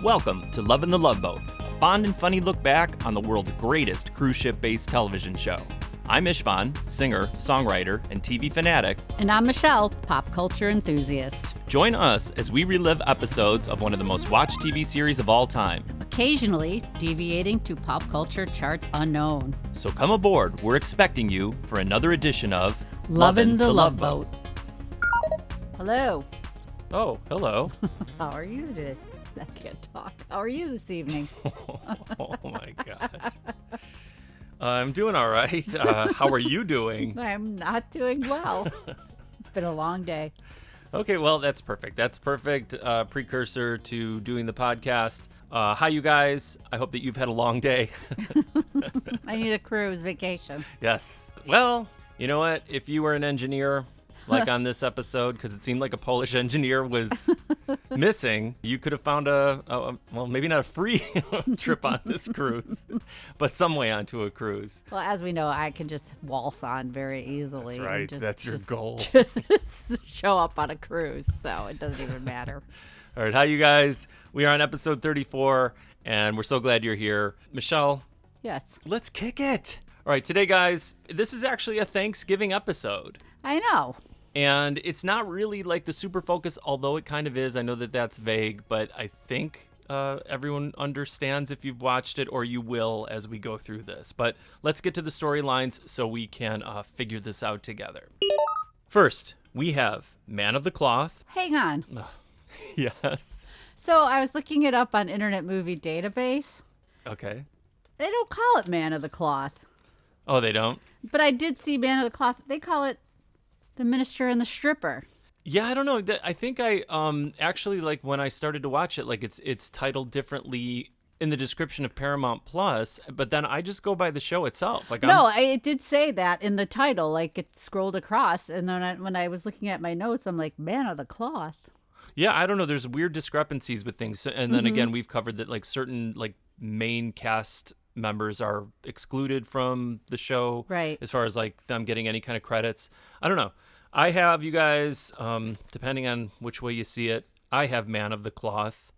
Welcome to Lovin The Loveboat, a fond and funny look back on the world's greatest cruise ship-based television show. I'm Istvan, singer, songwriter, and TV fanatic. And I'm Michelle, pop culture enthusiast. Join us as we relive episodes of one of the most watched TV series of all time. Occasionally deviating to pop culture charts unknown. So come aboard, we're expecting you for another edition of Lovin The Loveboat. Hello. Oh, hello. How are you this? I can't talk. How are you this evening? Oh my gosh. I'm doing all right. How are you doing? I'm not doing well. It's been a long day. Okay, well, that's perfect. That's perfect precursor to doing the podcast. Hi, you guys. I hope that you've had a long day. I need a cruise vacation. Yes. Well, you know what? If you were an engineer, like on this episode, because it seemed like a Polish engineer was missing, you could have found well, maybe not a free trip on this cruise, but some way onto a cruise. Well, as we know, I can just waltz on very easily. That's right. And That's your goal. Just show up on a cruise, so it doesn't even matter. All right. Hi, you guys. We are on episode 34, and we're so glad you're here. Michelle. Yes. Let's kick it. All right. Today, guys, this is actually a Thanksgiving episode. I know. And it's not really like the super focus, although it kind of is. I know that that's vague, but I think everyone understands if you've watched it, or you will as we go through this. But let's get to the storylines so we can figure this out together. First, we have Man of the Cloth. Hang on. Yes. So I was looking it up on Internet Movie Database. Okay. They don't call it Man of the Cloth. Oh, they don't? But I did see Man of the Cloth. They call it The Minister and the Stripper. Yeah, I don't know. I think I actually, like, when I started to watch it, like, it's titled differently in the description of Paramount Plus, but then I just go by the show itself. Like, it did say that in the title, like it scrolled across, and then when I was looking at my notes, I'm like, Man of the Cloth. Yeah, I don't know. There's weird discrepancies with things, and then again, we've covered that, like, certain like main cast members are excluded from the show, right? As far as like them getting any kind of credits. I don't know. I have, you guys, depending on which way you see it, I have Man of the Cloth,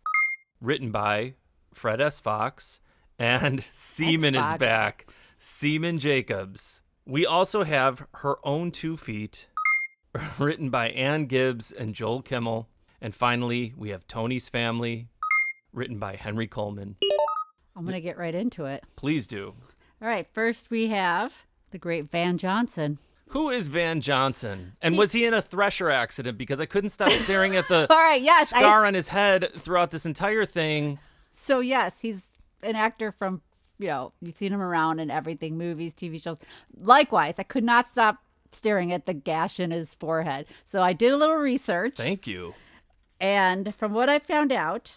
written by Fred S. Fox, and Seaman is back. Seaman Jacobs. We also have Her Own 2 Feet, written by Ann Gibbs and Joel Kimmel. And finally, we have Tony's Family, written by Henry Coleman. I'm going to get right into it. Please do. All right, first we have the great Van Johnson. Who is Van Johnson? And was he in a Thresher accident? Because I couldn't stop staring at the All right, yes, scar on his head throughout this entire thing. So, yes, he's an actor from, you've seen him around in everything, movies, TV shows. Likewise, I could not stop staring at the gash in his forehead. So I did a little research. Thank you. And from what I found out,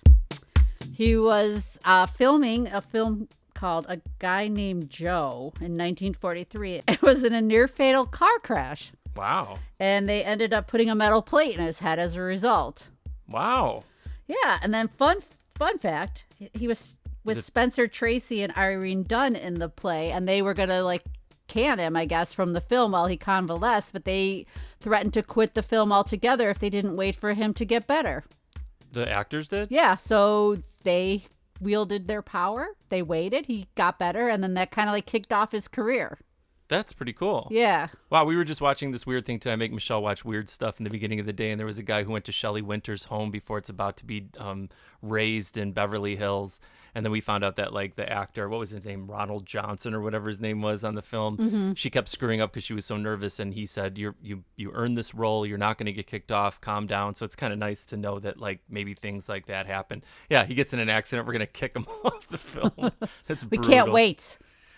he was filming a film called A Guy Named Joe in 1943. It was in a near-fatal car crash. Wow. And they ended up putting a metal plate in his head as a result. Wow. Yeah, and then fun fact, he was with Spencer Tracy and Irene Dunn in the play, and they were going to, like, can him, I guess, from the film while he convalesced, but they threatened to quit the film altogether if they didn't wait for him to get better. The actors did? Yeah, so they wielded their power. They waited. He got better, and then that kind of like kicked off his career. That's pretty cool. Yeah. Wow, we were just watching this weird thing today. I make Michelle watch weird stuff in the beginning of the day, and there was a guy who went to Shelley Winter's home before it's about to be raised in Beverly Hills. And then we found out that, like, the actor, what was his name, Ronald Johnson or whatever his name was on the film, she kept screwing up because she was so nervous. And he said, you earned this role. You're not going to get kicked off. Calm down. So it's kind of nice to know that, like, maybe things like that happen. Yeah, he gets in an accident. We're going to kick him off the film. That's We brutal. can't wait.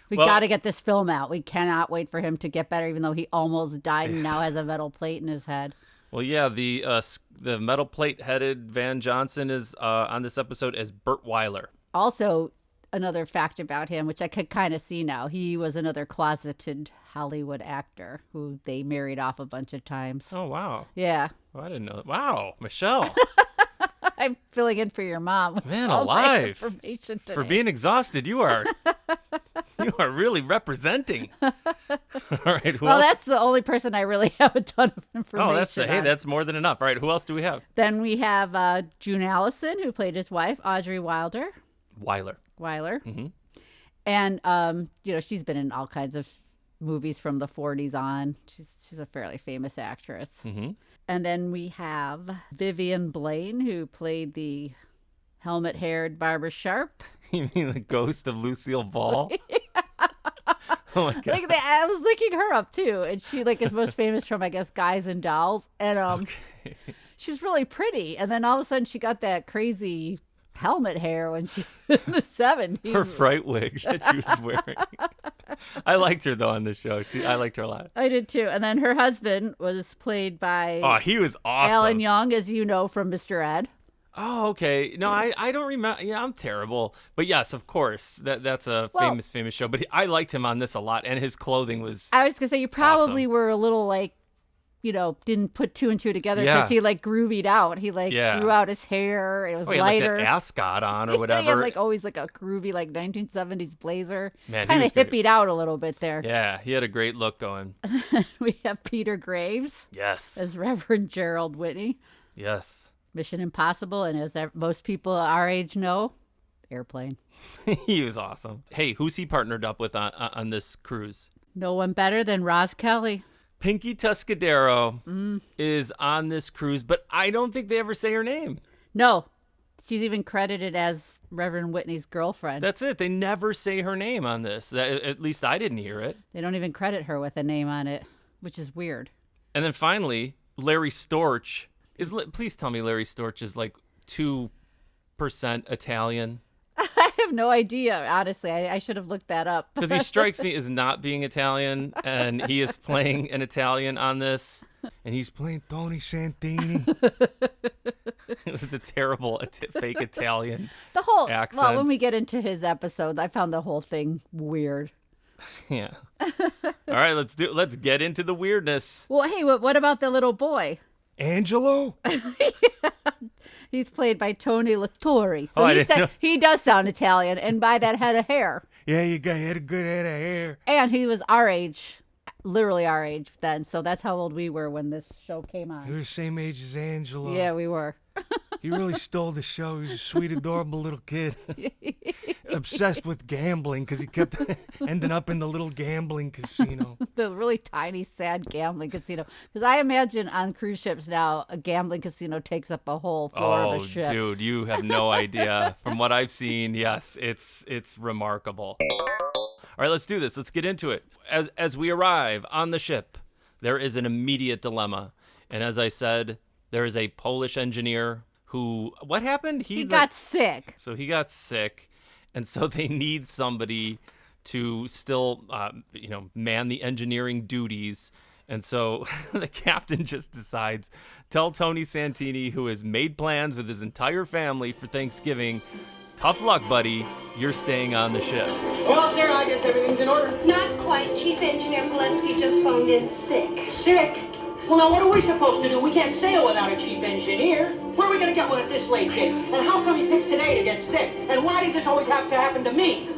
We got to get this film out. We cannot wait for him to get better, even though he almost died and now has a metal plate in his head. Well, yeah, the metal plate-headed Van Johnson is on this episode as Burt Weiler. Also, another fact about him, which I could kind of see now, he was another closeted Hollywood actor who they married off a bunch of times. Oh, wow. Yeah. Oh, I didn't know that. Wow, Michelle. I'm filling in for your mom. Man all alive. information today. For being exhausted, you are. You are really representing. All right, who Well, else? that's the only person I really have a ton of information on. That's more than enough. All right, who else do we have? Then we have June Allyson, who played his wife, Audrey Weiler. Weiler. Mm-hmm. And, she's been in all kinds of movies from the 40s on. She's a fairly famous actress. Mm-hmm. And then we have Vivian Blaine, who played the helmet-haired Barbara Sharp. You mean the ghost of Lucille Ball? Oh, my God. I was looking her up, too. And she, is most famous from, I guess, Guys and Dolls. And she was really pretty. And then all of a sudden, she got that crazy helmet hair when she was in the 70s. Her fright wig that she was wearing. I liked her, though, on the show. I liked her a lot. I did, too. And then her husband was played by... Oh, he was awesome. Alan Young, as you know from Mr. Ed. Oh, okay. No, I don't remember. Yeah, I'm terrible. But yes, of course, that's a famous show. But I liked him on this a lot, and his clothing was I was going to say, you probably awesome. were a little, didn't put two and two together because he, groovied out. He, grew out his hair. It was he had, lighter. That ascot on or whatever. He had, always, a groovy, 1970s blazer. Man, kind of hippied out a little bit there. Yeah, he had a great look going. We have Peter Graves. Yes. As Reverend Gerald Whitney. Yes. Mission Impossible, and as most people our age know, Airplane. He was awesome. Hey, who's he partnered up with on this cruise? No one better than Roz Kelly. Pinky Tuscadero is on this cruise, but I don't think they ever say her name. No. She's even credited as Reverend Whitney's girlfriend. That's it. They never say her name on this. At least I didn't hear it. They don't even credit her with a name on it, which is weird. And then finally, Larry Storch. Please tell me Larry Storch is 2% Italian. I have no idea, honestly. I should have looked that up. Because he strikes me as not being Italian, and he is playing an Italian on this, and he's playing Tony Santini with a terrible fake Italian accent. Well, when we get into his episode, I found the whole thing weird. Yeah. All right, let's get into the weirdness. Well, hey, what about the little boy? Angelo? He's played by Tony Latore. So he does sound Italian, and by that head of hair. Yeah, he had a good head of hair. And he was our age, literally our age then. So that's how old we were when this show came on. He was the same age as Angelo. Yeah, we were. He really stole the show. He was a sweet, adorable little kid. Obsessed with gambling because he kept ending up in the little gambling casino. The really tiny, sad gambling casino. Because I imagine on cruise ships now, a gambling casino takes up a whole floor of a ship. Oh, dude, you have no idea. From what I've seen, yes, it's remarkable. All right, let's do this. Let's get into it. As we arrive on the ship, there is an immediate dilemma. And as I said, there is a Polish engineer who, what happened? He got sick. So he got sick. And so they need somebody to still, man the engineering duties. And so the captain just decides, tell Tony Santini, who has made plans with his entire family for Thanksgiving, tough luck, buddy. You're staying on the ship. Well, sir, I guess everything's in order. Not quite. Chief Engineer Pilevsky just phoned in sick. Sick? Well, now, what are we supposed to do? We can't sail without a chief engineer. Where are we going to get one at this late date? And how come he picks today to get sick? And why does this always have to happen to me?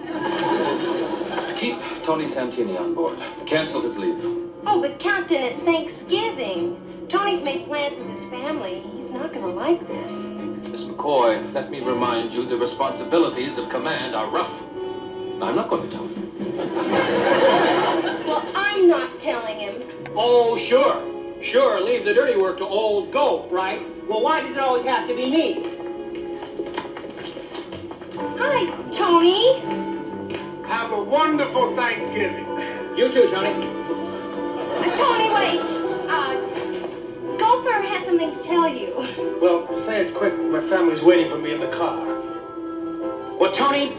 Keep Tony Santini on board. Cancel his leave. Oh, but Captain, it's Thanksgiving. Tony's made plans with his family. He's not going to like this. Miss McCoy, let me remind you the responsibilities of command are rough. I'm not going to tell him. Well, I'm not telling him. Oh, sure. Sure, leave the dirty work to old Goat, right? Well, why does it always have to be me? Hi, Tony. Have a wonderful Thanksgiving. You too, Tony. Tony, wait. Gopher has something to tell you. Well, say it quick. My family's waiting for me in the car. Well, Tony,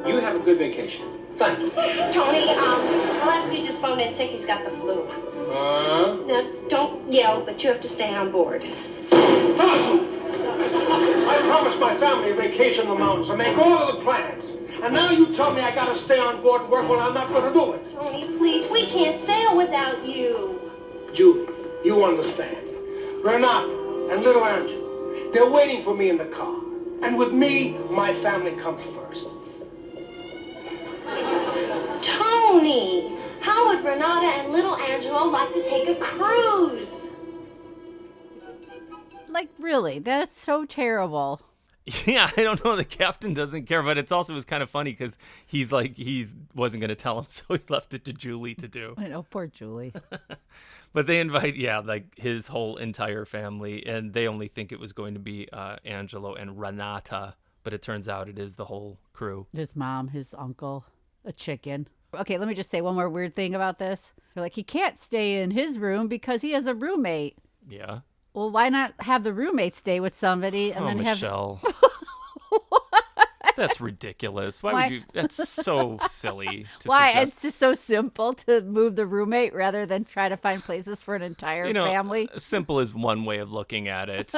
you have a good vacation. Thank you. Tony, Pilevsky just phoned in sick. He's got the flu. Now, don't yell, but you have to stay on board. Awesome! I promised my family a vacation in the mountains and make all of the plans. And now you tell me I gotta stay on board and work when I'm not gonna do it. Tony, please, we can't sail without you. Julie, you understand. Renata and little Angela, they're waiting for me in the car. And with me, my family comes first. Tony, how would Renata and little Angelo like to take a cruise? Like, really, that's so terrible. Yeah, I don't know. The captain doesn't care, but it was kind of funny because he wasn't going to tell him, so he left it to Julie to do. I know, poor Julie. But they invite, like his whole entire family, and they only think it was going to be Angelo and Renata, but it turns out it is the whole crew. His mom, his uncle, a chicken. Okay, let me just say one more weird thing about this. They're like, he can't stay in his room because he has a roommate. Yeah. Well, why not have the roommate stay with somebody and then Michelle. That's ridiculous. Why would you? That's so silly. Why? Suggest. It's just so simple to move the roommate rather than try to find places for an entire family. Simple is one way of looking at it.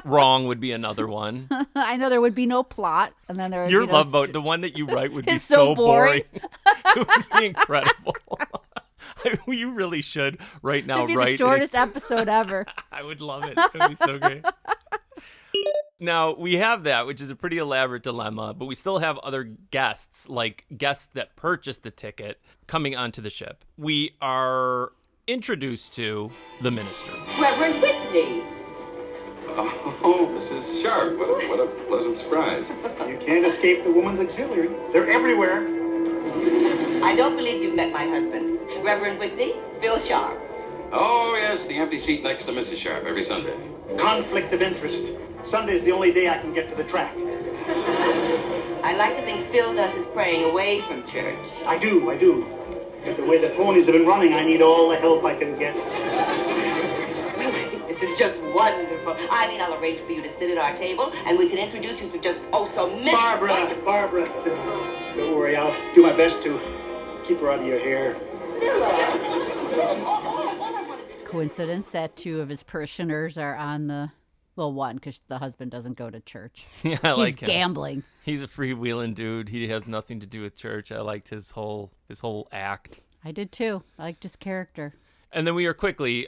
Wrong would be another one. I know there would be no plot, and then there would Your be love boat, the one that you write, would be It's so boring. It would be incredible. You really should right now It'd be write the shortest episode ever. I would love it. It would be so great. Now, we have that, which is a pretty elaborate dilemma, but we still have other guests, like guests that purchased a ticket, coming onto the ship. We are introduced to the minister. Reverend Whitney. Oh, Mrs. Sharp, what a pleasant surprise. You can't escape the woman's auxiliary. They're everywhere. I don't believe you've met my husband. Reverend Whitney, Bill Sharp. Oh, yes, the empty seat next to Mrs. Sharp every Sunday. Conflict of interest. Sunday's the only day I can get to the track. I like to think Phil does his praying away from church. I do. But the way the ponies have been running, I need all the help I can get. This is just wonderful. I'll arrange for you to sit at our table, and we can introduce you to just, so many... Barbara. Don't worry, I'll do my best to keep her out of your hair. Coincidence that two of his parishioners are on the... Well, one, because the husband doesn't go to church. Yeah, I like him. He's gambling. He's a freewheeling dude. He has nothing to do with church. I liked his whole act. I did too. I liked his character. And then we are quickly,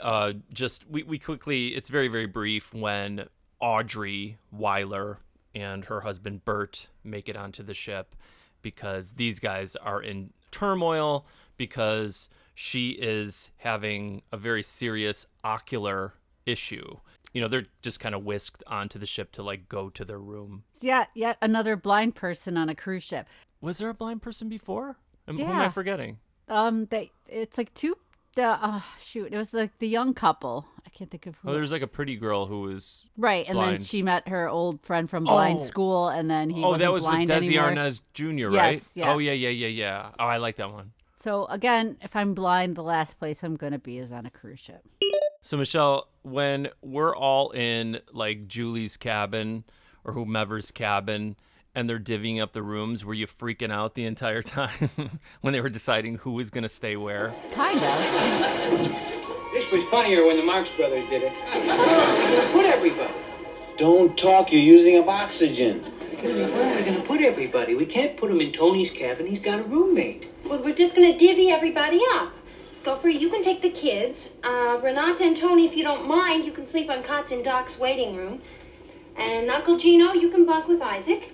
we quickly, it's very, very brief when Audrey Weiler and her husband Bert make it onto the ship because these guys are in turmoil because she is having a very serious ocular issue. They're just kind of whisked onto the ship to go to their room. Yeah, yet another blind person on a cruise ship. Was there a blind person before? Yeah. Who am I forgetting? It's like two. It was the young couple. I can't think of who. Oh, there's a pretty girl who was right, and blind. then she met her old friend from blind school, and then he wasn't that was blind with Desi anymore. Arnaz Jr., right? Yes. Oh, yeah. Oh, I like that one. So again, if I'm blind, the last place I'm going to be is on a cruise ship. So, Michelle, when we're all in Julie's cabin or whomever's cabin and they're divvying up the rooms, were you freaking out the entire time when they were deciding who was going to stay where? Kind of. This was funnier when the Marx Brothers did it. Put everybody. Don't talk, you're using up oxygen. Where are we going to put everybody? We can't put him in Tony's cabin. He's got a roommate. Well, we're just going to divvy everybody up. Gopher, you can take the kids. Renata and Tony, if you don't mind, you can sleep on cots in Doc's waiting room. And Uncle Gino, you can bunk with Isaac.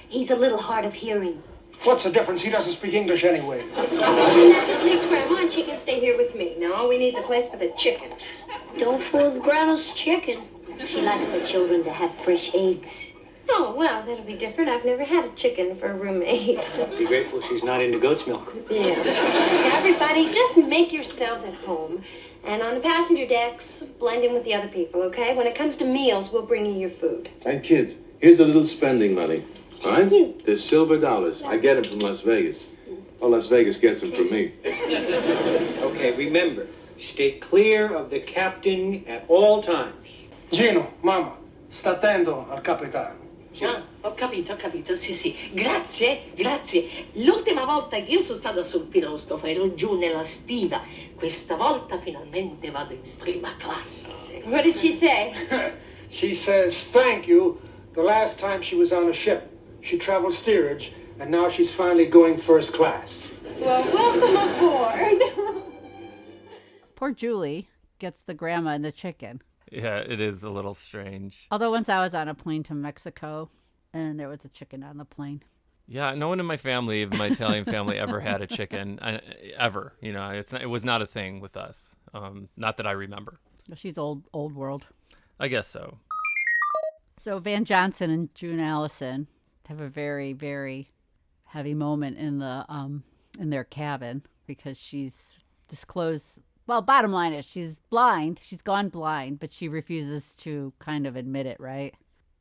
He's a little hard of hearing. What's the difference? He doesn't speak English anyway. And that just leaves Grandma, and she can stay here with me. Now, all we need is a place for the chicken. Don't fool with Grandma's chicken. She likes the children to have fresh eggs. Oh, well, that'll be different. I've never had a chicken for a roommate. Be grateful she's not into goat's milk. Yeah. Everybody, just make yourselves at home. And on the passenger decks, blend in with the other people, okay? When it comes to meals, we'll bring you your food. And kids, here's a little spending money. All right? Thank you. There's silver dollars. I get them from Las Vegas. Oh, Las Vegas gets them from me. Okay, remember, stay clear of the captain at all times. Gino, Mama, sta attento al capitano. Ah, ho capito, sì. Grazie. L'ultima volta che io sono stata sul Pirosto ero giù nella stiva. Questa volta finalmente vado in prima classe. What did she say? She says thank you. The last time she was on a ship, she traveled steerage, and now she's finally going first class. Well, welcome aboard. Poor Julie gets the grandma and the chicken. Yeah, it is a little strange. Although once I was on a plane to Mexico, and there was a chicken on the plane. Yeah, no one in my family, of my Italian family, ever had a chicken. Ever. It was not a thing with us. Not that I remember. She's old world. I guess so. So Van Johnson and June Allyson have a very, very heavy moment in their cabin because she's disclosed. Well, bottom line is she's blind. She's gone blind, but she refuses to kind of admit it, right?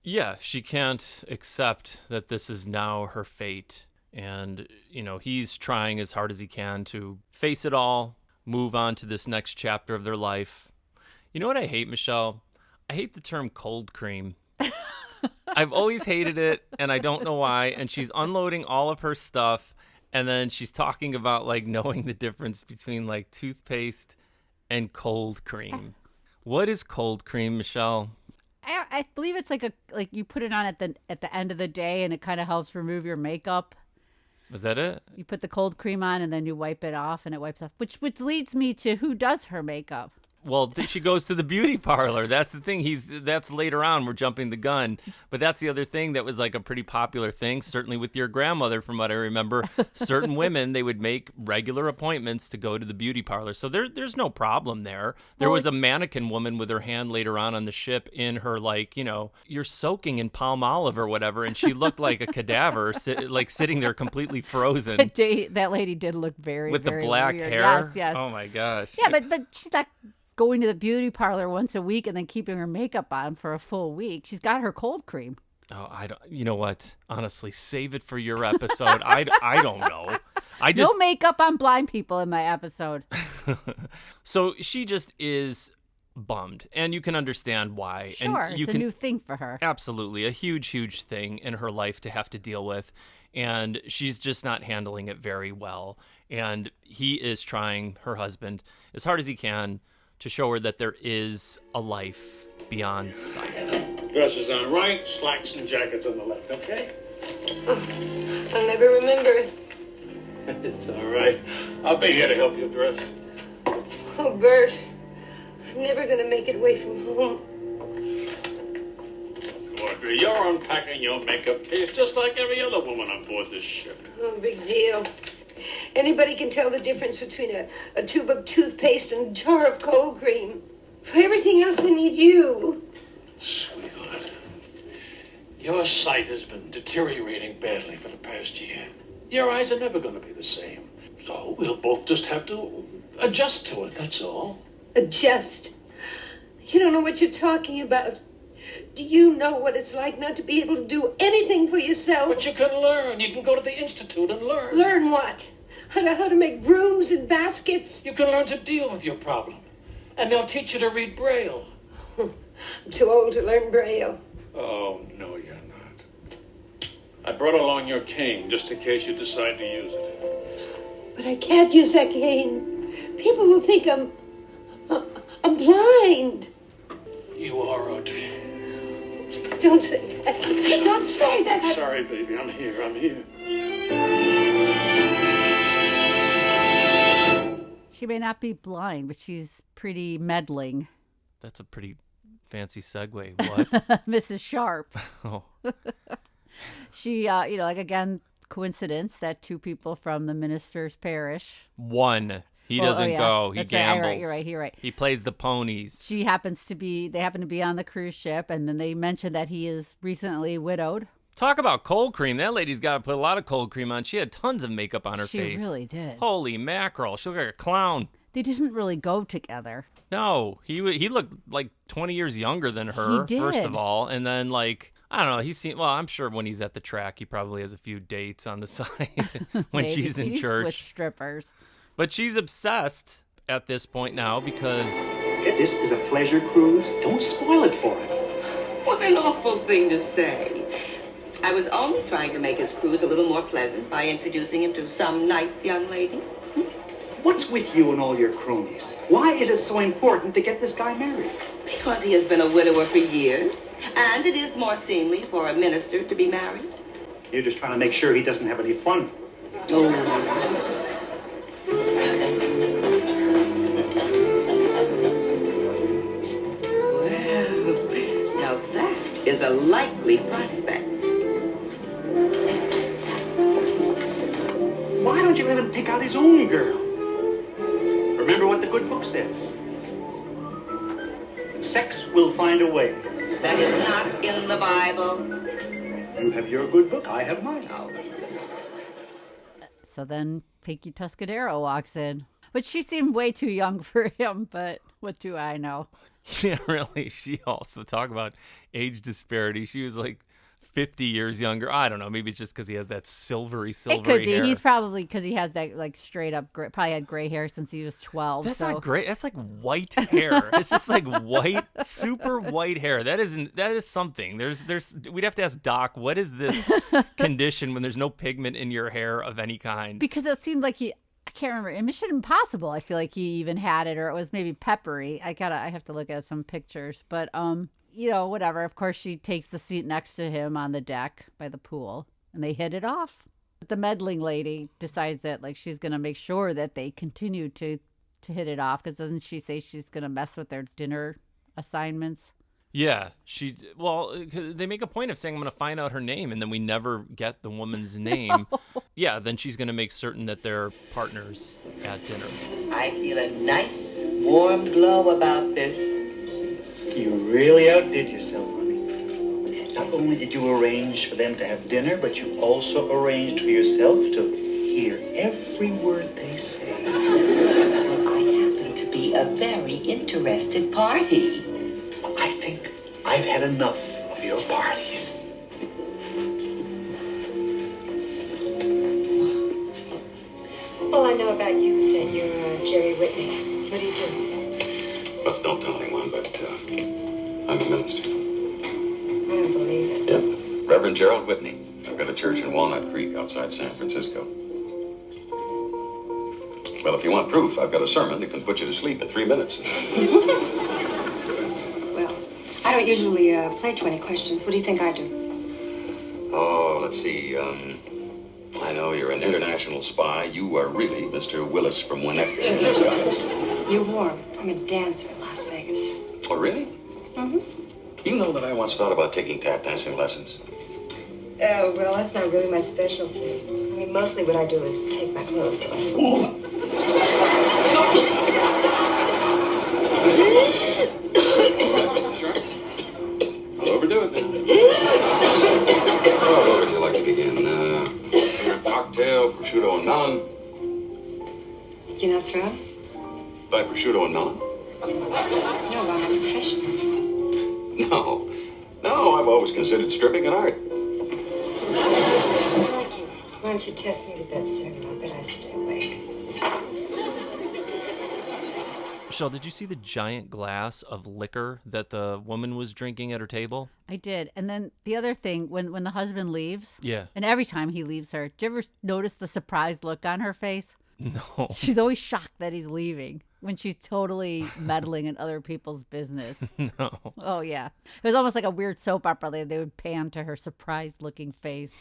Yeah, she can't accept that this is now her fate. And, he's trying as hard as he can to face it all, move on to this next chapter of their life. You know what I hate, Michelle? I hate the term cold cream. I've always hated it, and I don't know why. And she's unloading all of her stuff, and then she's talking about, knowing the difference between, toothpaste and cold cream. What is cold cream, Michelle? I believe it's like you put it on at the end of the day, and it kind of helps remove your makeup. Was that it? You put the cold cream on, and then you wipe it off, and it wipes off. Which leads me to who does her makeup. Well, she goes to the beauty parlor. That's the thing. That's later on. We're jumping the gun. But that's the other thing that was a pretty popular thing, certainly with your grandmother, from what I remember. Certain women, they would make regular appointments to go to the beauty parlor. So there's no problem there. There was a mannequin woman with her hand later on the ship in her, you're soaking in palm olive or whatever. And she looked like a cadaver, sitting there completely frozen. That lady did look very, with very the black weird. hair? Yes. Oh, my gosh. Yeah, but she's not going to the beauty parlor once a week and then keeping her makeup on for a full week. She's got her cold cream. Oh, I don't. You know what? Honestly, save it for your episode. I don't know. No makeup on blind people in my episode. So she just is bummed, and you can understand why. Sure, and it's a new thing for her. Absolutely, a huge, huge thing in her life to have to deal with, and she's just not handling it very well. And he is trying, her husband, as hard as he can to show her that there is a life beyond sight. Dresses on right, slacks and jackets on the left, okay? I'll never remember. It's all right. I'll be here to help you dress. Oh, Bert, I'm never going to make it away from home. Audrey, you're unpacking your makeup case just like every other woman on board this ship. Oh, big deal. Anybody can tell the difference between a tube of toothpaste and a jar of cold cream. For everything else, I need you. Sweetheart, your sight has been deteriorating badly for the past year. Your eyes are never going to be the same. So we'll both just have to adjust to it, that's all. Adjust? You don't know what you're talking about. Do you know what it's like not to be able to do anything for yourself? But you can learn. You can go to the Institute and learn. Learn what? How to make brooms and baskets? You can learn to deal with your problem. And they'll teach you to read Braille. I'm too old to learn Braille. Oh, no, you're not. I brought along your cane just in case you decide to use it. But I can't use that cane. People will think I'm blind. You are, Audrey. Don't say that. Don't say that. I'm sorry, baby. I'm here. She may not be blind, but she's pretty meddling. That's a pretty fancy segue. What? Mrs. Sharp. Oh. She, again, coincidence that two people from the minister's parish. One. He doesn't go. He gambles. Right, you're right. He plays the ponies. They happen to be on the cruise ship, and then they mentioned that he is recently widowed. Talk about cold cream. That lady's got to put a lot of cold cream on. She had tons of makeup on her face. She really did. Holy mackerel. She looked like a clown. They didn't really go together. No. He looked like 20 years younger than her, He did. first of all. And then, I don't know. I'm sure when he's at the track, he probably has a few dates on the side when she's in church. With strippers. But she's obsessed at this point now because... This is a pleasure cruise. Don't spoil it for him. What an awful thing to say. I was only trying to make his cruise a little more pleasant by introducing him to some nice young lady. What's with you and all your cronies? Why is it so important to get this guy married? Because he has been a widower for years, and it is more seemly for a minister to be married. You're just trying to make sure he doesn't have any fun. Oh. Well, now that is a likely prospect. pick out his own girl. Remember what the good book says. Sex will find a way. That is not in the Bible. You have your good book, I have mine. So then Pinky Tuscadero walks in. But she seemed way too young for him, but what do I know? Yeah, really. She also talk about age disparity. She was like 50 years younger. I don't know. Maybe it's just because he has that silvery It could be. hair. He's probably, because he has that like straight up, probably had gray hair since he was 12. That's so. not great. That's like white hair. It's just like white, super white hair. That is something. We'd have to ask Doc, what is this condition when there's no pigment in your hair of any kind? Because it seemed like I can't remember. In Mission Impossible, I feel like he even had it, or it was maybe peppery. I have to look at some pictures, but whatever. Of course, she takes the seat next to him on the deck by the pool, and they hit it off. But the meddling lady decides that like she's gonna make sure that they continue to hit it off, because doesn't she say she's gonna mess with their dinner assignments? Yeah, they make a point of saying, I'm going to find out her name, and then we never get the woman's name. No. Yeah, then she's going to make certain that they're partners at dinner. I feel a nice, warm glow about this. You really outdid yourself, honey. Not only did you arrange for them to have dinner, but you also arranged for yourself to hear every word they say. Well, I happen to be a very interested party. I think I've had enough of your parties. All I know about you is that you're Jerry Whitney. What do you do? But don't tell anyone, but I'm a minister. I don't believe it. Yep. Reverend Gerald Whitney. I've got a church in Walnut Creek outside San Francisco. Well, if you want proof, I've got a sermon that can put you to sleep in 3 minutes. I don't usually play 20 questions. What do you think I do? Oh, let's see. I know you're an international spy. You are really Mr. Willis from Winnetka. You're warm. I'm a dancer in Las Vegas. Oh, really? Mm-hmm. You know that I once thought about taking tap dancing lessons. Oh, well, that's not really my specialty. I mean, mostly what I do is take my clothes off. I'll overdo it then. Oh, what would you like to begin? Cocktail, prosciutto and melon. You're not thrown? By prosciutto and melon? No, I'm a professional. No, I've always considered stripping an art. I like you. Why don't you test me with that sermon? I bet I stay awake. Michelle, did you see the giant glass of liquor that the woman was drinking at her table? I did. And then the other thing, when the husband leaves, yeah, and every time he leaves her, do you ever notice the surprised look on her face? No. She's always shocked that he's leaving when she's totally meddling in other people's business. No. Oh, yeah. It was almost like a weird soap opera. They would pan to her surprised looking face.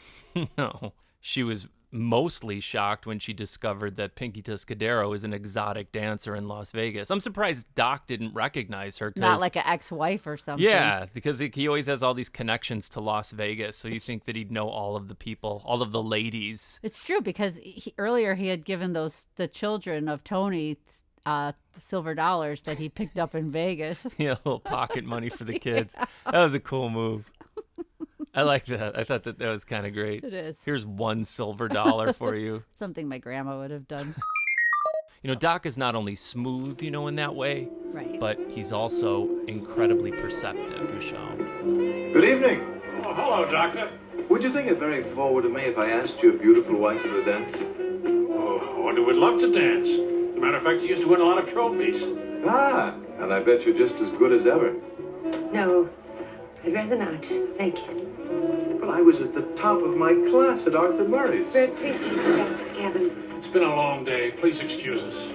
No. She was mostly shocked when she discovered that Pinky Tuscadero is an exotic dancer in Las Vegas. I'm surprised Doc didn't recognize her. Not like an ex-wife or something. Yeah, because he always has all these connections to Las Vegas, so you think that he'd know all of the people, all of the ladies. It's true, because earlier he had given the children of Tony silver dollars that he picked up in Vegas. Yeah, a little pocket money for the kids. Yeah. That was a cool move. I like that. I thought that was kind of great. It is. Here's $1 silver for you. Something my grandma would have done. You know, Doc is not only smooth, in that way, right, but he's also incredibly perceptive, Michelle. Good evening. Oh, hello, Doctor. Would you think it very forward of me if I asked your beautiful wife for a dance? Oh, I wonder would love to dance. As a matter of fact, he used to win a lot of trophies. Ah, and I bet you're just as good as ever. No, I'd rather not. Thank you. But I was at the top of my class at Arthur Murray's. Bert, please take me back to the cabin. It's been a long day. Please excuse us.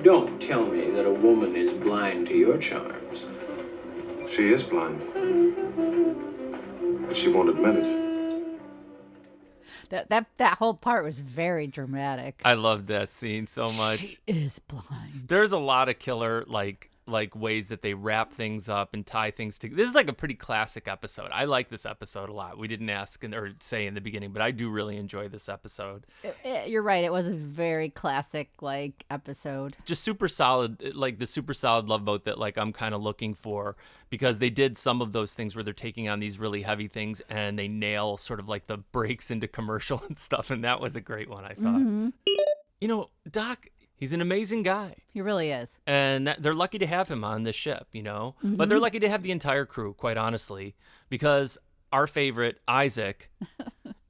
Don't tell me that a woman is blind to your charms. She is blind. But she won't admit it. That whole part was very dramatic. I loved that scene so much. She is blind. There's a lot of killer, like like ways that they wrap things up and tie things together. This is like a pretty classic episode. I like this episode a lot. We didn't ask or say in the beginning, but I do really enjoy this episode. You're right. It was a very classic like episode. Just super solid, like the super solid Love Boat that like I'm kind of looking for, because they did some of those things where they're taking on these really heavy things and they nail sort of like the breaks into commercial and stuff. And that was a great one, I thought. Mm-hmm. You know, Doc, he's an amazing guy. He really is. And they're lucky to have him on this ship, you know. Mm-hmm. But they're lucky to have the entire crew, quite honestly, because our favorite, Isaac,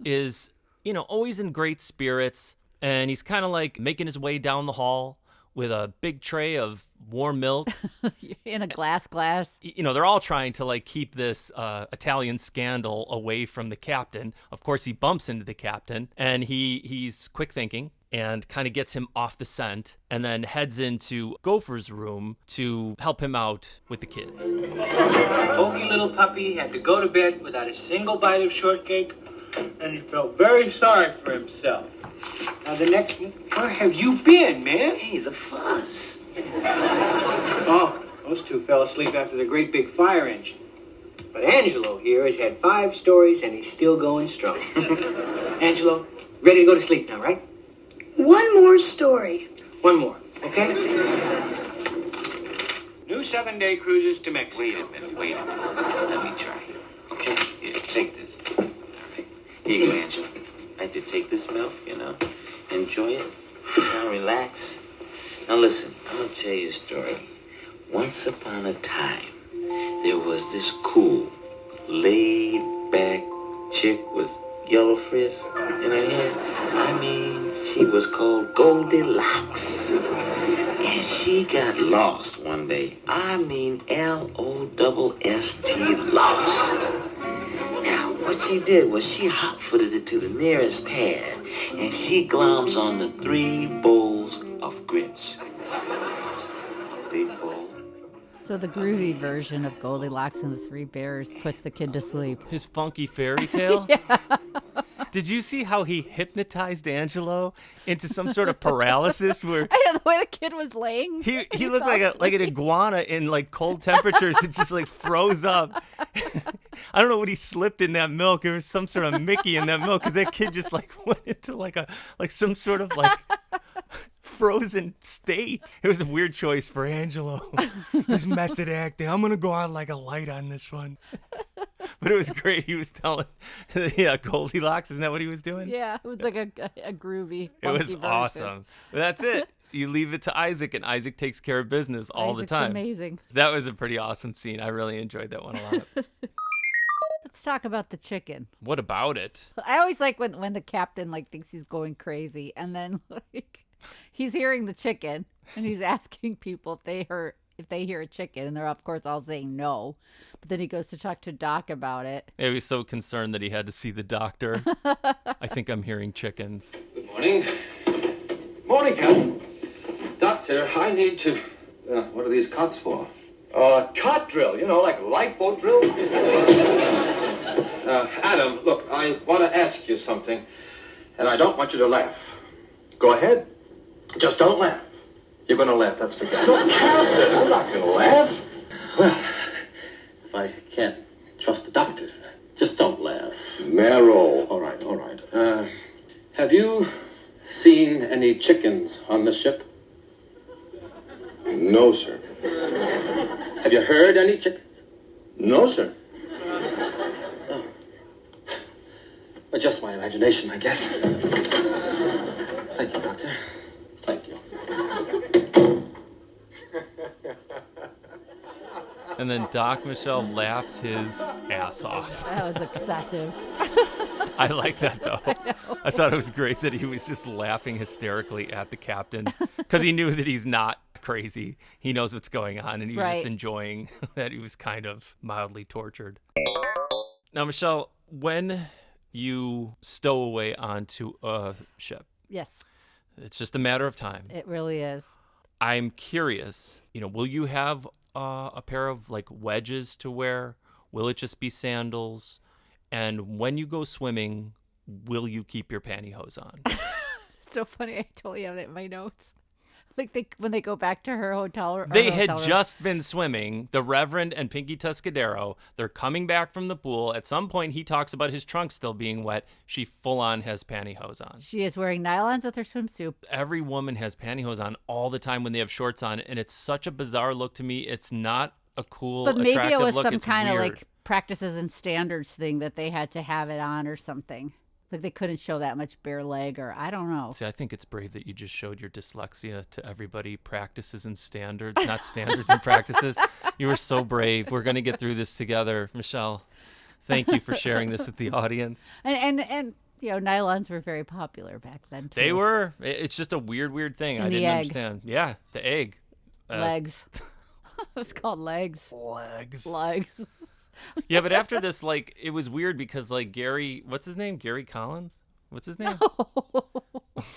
is, you know, always in great spirits. And he's kind of like making his way down the hall with a big tray of warm milk. In a glass. You know, they're all trying to like keep this Italian scandal away from the captain. Of course, he bumps into the captain and he's quick thinking and kind of gets him off the scent and then heads into Gopher's room to help him out with the kids. Pokey little puppy had to go to bed without a single bite of shortcake, and he felt very sorry for himself. Now the next, where have you been, man? Hey, the fuzz. Oh, those two fell asleep after the great big fire engine. But Angelo here has had 5 stories and he's still going strong. Angelo, ready to go to sleep now, right? One more story. One more, okay? New 7-day cruises to Mexico. Wait a minute. Let me try. Okay, here, take this. Here you go, Angela. I like to take this milk, you know, enjoy it, now relax. Now listen, I'm going to tell you a story. Once upon a time, there was this cool, laid-back chick with yellow frizz in her hair. I mean, she was called Goldilocks. And she got lost one day. I mean, L-O-S-S-T, lost. Now, what she did was she hot-footed it to the nearest pad, and she gloms on the 3 bowls of grits. A big bowl. So the groovy version of Goldilocks and the 3 Bears puts the kid to sleep. His funky fairy tale? Yeah. Did you see how he hypnotized Angelo into some sort of paralysis where I know the way the kid was laying. he looked like an iguana in like cold temperatures. It just like froze up. I don't know what he slipped in that milk. There was some sort of Mickey in that milk because that kid just like went into like some sort of like frozen state. It was a weird choice for Angelo. His method acting. I'm gonna go out like a light on this one. But it was great. He was telling, yeah, Goldilocks. Isn't that what he was doing? Yeah, it was like a groovy, funky It was version. awesome. But that's it. You leave it to Isaac, and Isaac takes care of business all Isaac's the time. amazing. That was a pretty awesome scene. I really enjoyed that one a lot. Let's talk about the chicken. What about it? I always like when the captain like thinks he's going crazy, and then like he's hearing the chicken, and he's asking people if they hear a chicken, and they're of course all saying no. But then he goes to talk to Doc about it. He was so concerned that he had to see the doctor. I think I'm hearing chickens. Good morning. Morning, Captain. Doctor, I need to... what are these cots for? Cot drill, you know, like a lifeboat drill. Adam, look, I want to ask you something, and I don't want you to laugh. Go ahead. Just don't laugh. You're going to laugh, that's for God. No, Captain, I'm not going to laugh. Well, if I can't trust the doctor, just don't laugh. Marrow. All right. Have you seen any chickens on the ship? No, sir. Have you heard any chickens? No, sir. Oh. Well, just my imagination, I guess. Thank you, Doctor. Thank you. And then Doc Michelle laughs his ass off. That was excessive. I like that, though. I thought it was great that he was just laughing hysterically at the captain because he knew that he's not crazy. He knows what's going on, and he was just enjoying that he was kind of mildly tortured. Now, Michelle, when you stow away onto a ship, Yes, it's just a matter of time. it really is. I'm curious, will you have a pair of like wedges to wear? Will it just be sandals? And when you go swimming, will you keep your pantyhose on? So funny. I totally have that in my notes. Like when they go back to her hotel room. They had just been swimming, the Reverend and Pinky Tuscadero. They're coming back from the pool. At some point, he talks about his trunk still being wet. She full-on has pantyhose on. She is wearing nylons with her swimsuit. Every woman has pantyhose on all the time when they have shorts on, and it's such a bizarre look to me. It's not a cool, but maybe attractive it was look. some It's kind of weird. like practices and standards thing that they had to have it on or something. Like they couldn't show that much bare leg, or I don't know. See, I think it's brave that you just showed your dyslexia to everybody. Practices and standards, not standards and practices. You were so brave. We're going to get through this together. Michelle, thank you for sharing this with the audience. And you know, nylons were very popular back then, too. They were. It's just a weird thing. And I the didn't egg. understand. Yeah, the egg. Legs. It's called legs. Legs. Yeah, but after this, like, it was weird because, like, Gary, what's his name? Gary Collins? What's his name?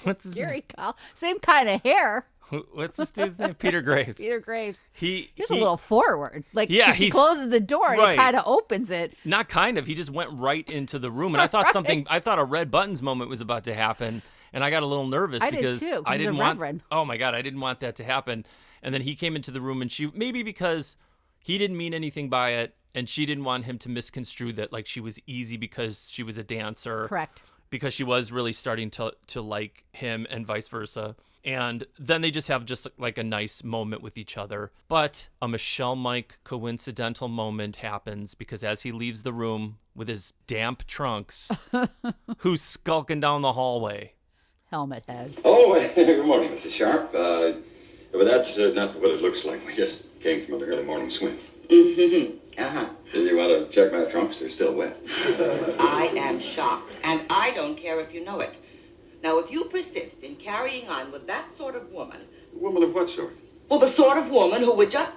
What's his Gary Collins. Same kind of hair. What's this dude's name? Peter Graves. Peter Graves. He's a little forward. Like, yeah, he closes the door and right. he kind of opens it. Not kind of. He just went right into the room. And I thought I thought a red buttons moment was about to happen. And I got a little nervous because did too, I didn't he's a want, reverend. oh my God, I didn't want that to happen. And then he came into the room and maybe because he didn't mean anything by it. And she didn't want him to misconstrue that, like, she was easy because she was a dancer. Correct. Because she was really starting to like him and vice versa. And then they just have like a nice moment with each other. But a Michelle Mike coincidental moment happens because as he leaves the room with his damp trunks, who's skulking down the hallway? Helmet head. Oh, good morning, Mrs. Sharp. But that's not what it looks like. We just came from an early morning swim. Mm-hmm. Uh-huh. You want to check my trunks? They're still wet. I am shocked, and I don't care if you know it. Now, if you persist in carrying on with that sort of woman... Woman of what sort? Well, the sort of woman who would just...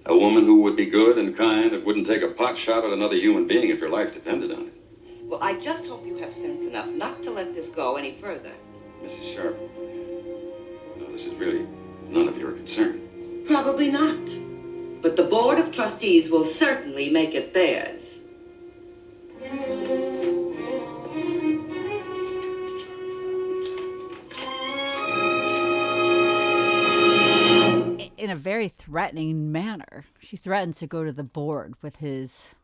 A woman who would be good and kind and wouldn't take a pot shot at another human being if her life depended on it. Well, I just hope you have sense enough not to let this go any further. Mrs. Sharp, no, this is really none of your concern. Probably not. But the Board of Trustees will certainly make it theirs. In a very threatening manner. She threatens to go to the board with his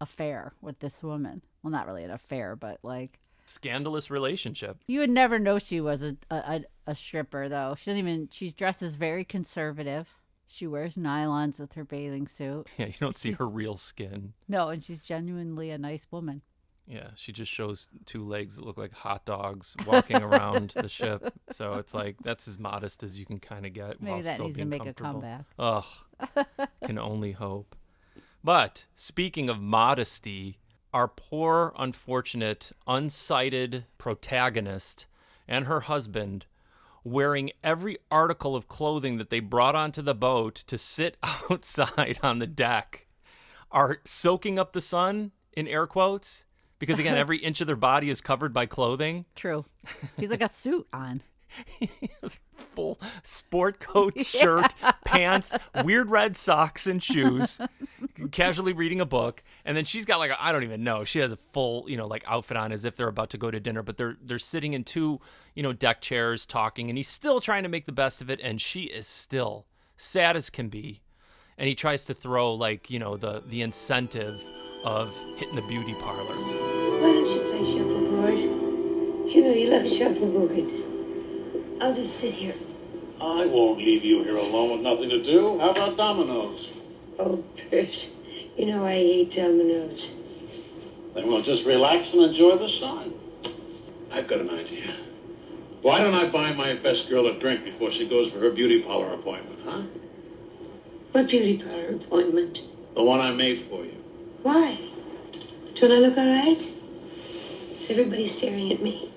affair with this woman. Well, not really an affair, but like... Scandalous relationship. You would never know she was a stripper, though. She doesn't even... She dresses very conservative. She wears nylons with her bathing suit. Yeah, you don't see her real skin. No, and she's genuinely a nice woman. Yeah, she just shows two legs that look like hot dogs walking around the ship. So it's like, that's as modest as you can kind of get. Maybe while that still needs to being make a comfortable. comeback. Ugh, can only hope. But speaking of modesty, our poor, unfortunate, unsighted protagonist and her husband, wearing every article of clothing that they brought onto the boat to sit outside on the deck, are soaking up the sun, in air quotes, because, again, every inch of their body is covered by clothing. True. He's like a suit on. Full sport coat, shirt, pants, weird red socks and shoes, casually reading a book. And then she's got like, I don't even know. She has a full, like outfit on as if they're about to go to dinner, but they're sitting in two, deck chairs talking, and he's still trying to make the best of it. And she is still sad as can be. And he tries to throw like, the incentive of hitting the beauty parlor. Why don't you play shuffleboard? You know you love shuffleboard. I'll just sit here. I won't leave you here alone with nothing to do. How about dominoes? Oh, Bert, you know I hate dominoes. Then we'll just relax and enjoy the sun. I've got an idea. Why don't I buy my best girl a drink before she goes for her beauty parlor appointment, huh? What beauty parlor appointment? The one I made for you. Why? Don't I look all right? Is everybody staring at me?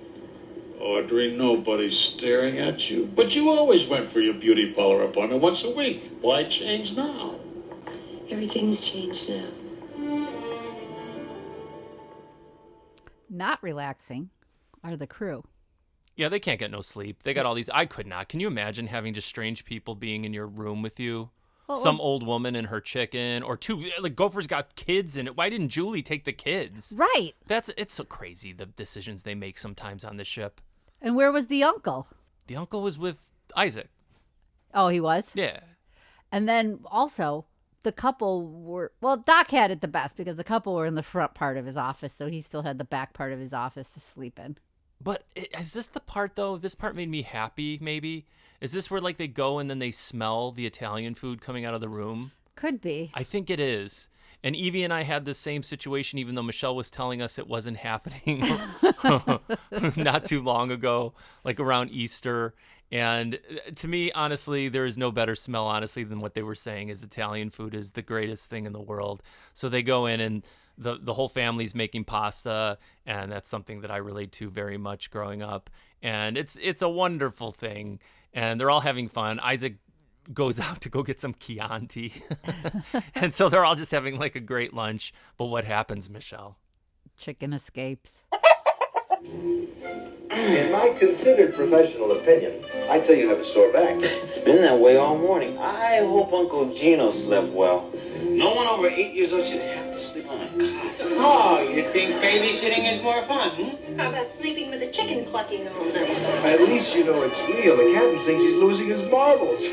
Audrey, nobody's staring at you. But you always went for your beauty parlor appointment once a week. Why change now? Everything's changed now. Not relaxing are the crew. Yeah, they can't get no sleep. They got all these. I could not. Can you imagine having just strange people being in your room with you? Well, some old woman and her chicken, or two, like Gopher's got kids in it. Why didn't Julie take the kids? Right. It's so crazy, the decisions they make sometimes on the ship. And where was the uncle? The uncle was with Isaac. Oh, he was? Yeah. And then also, the couple were, well, Doc had it the best because the couple were in the front part of his office, so he still had the back part of his office to sleep in. But is this the part, though? This part made me happy, maybe. Is this where, like, they go and then they smell the Italian food coming out of the room? Could be. I think it is. And Evie and I had the same situation, even though Michelle was telling us it wasn't happening not too long ago, like around Easter. And to me, honestly, there is no better smell, honestly, than what they were saying is Italian food is the greatest thing in the world. So they go in and the whole family's making pasta, and that's something that I relate to very much growing up. And it's a wonderful thing, and they're all having fun. Isaac goes out to go get some Chianti. And so they're all just having like a great lunch. But what happens, Michelle? Chicken escapes. In my considered professional opinion, I'd say you have a sore back. It's been that way all morning. I hope Uncle Gino slept well. No one over 8 years old should have to sleep on a cot. Oh, you think babysitting is more fun, How about sleeping with a chicken clucking all night? At least you know it's real. The captain thinks he's losing his marbles.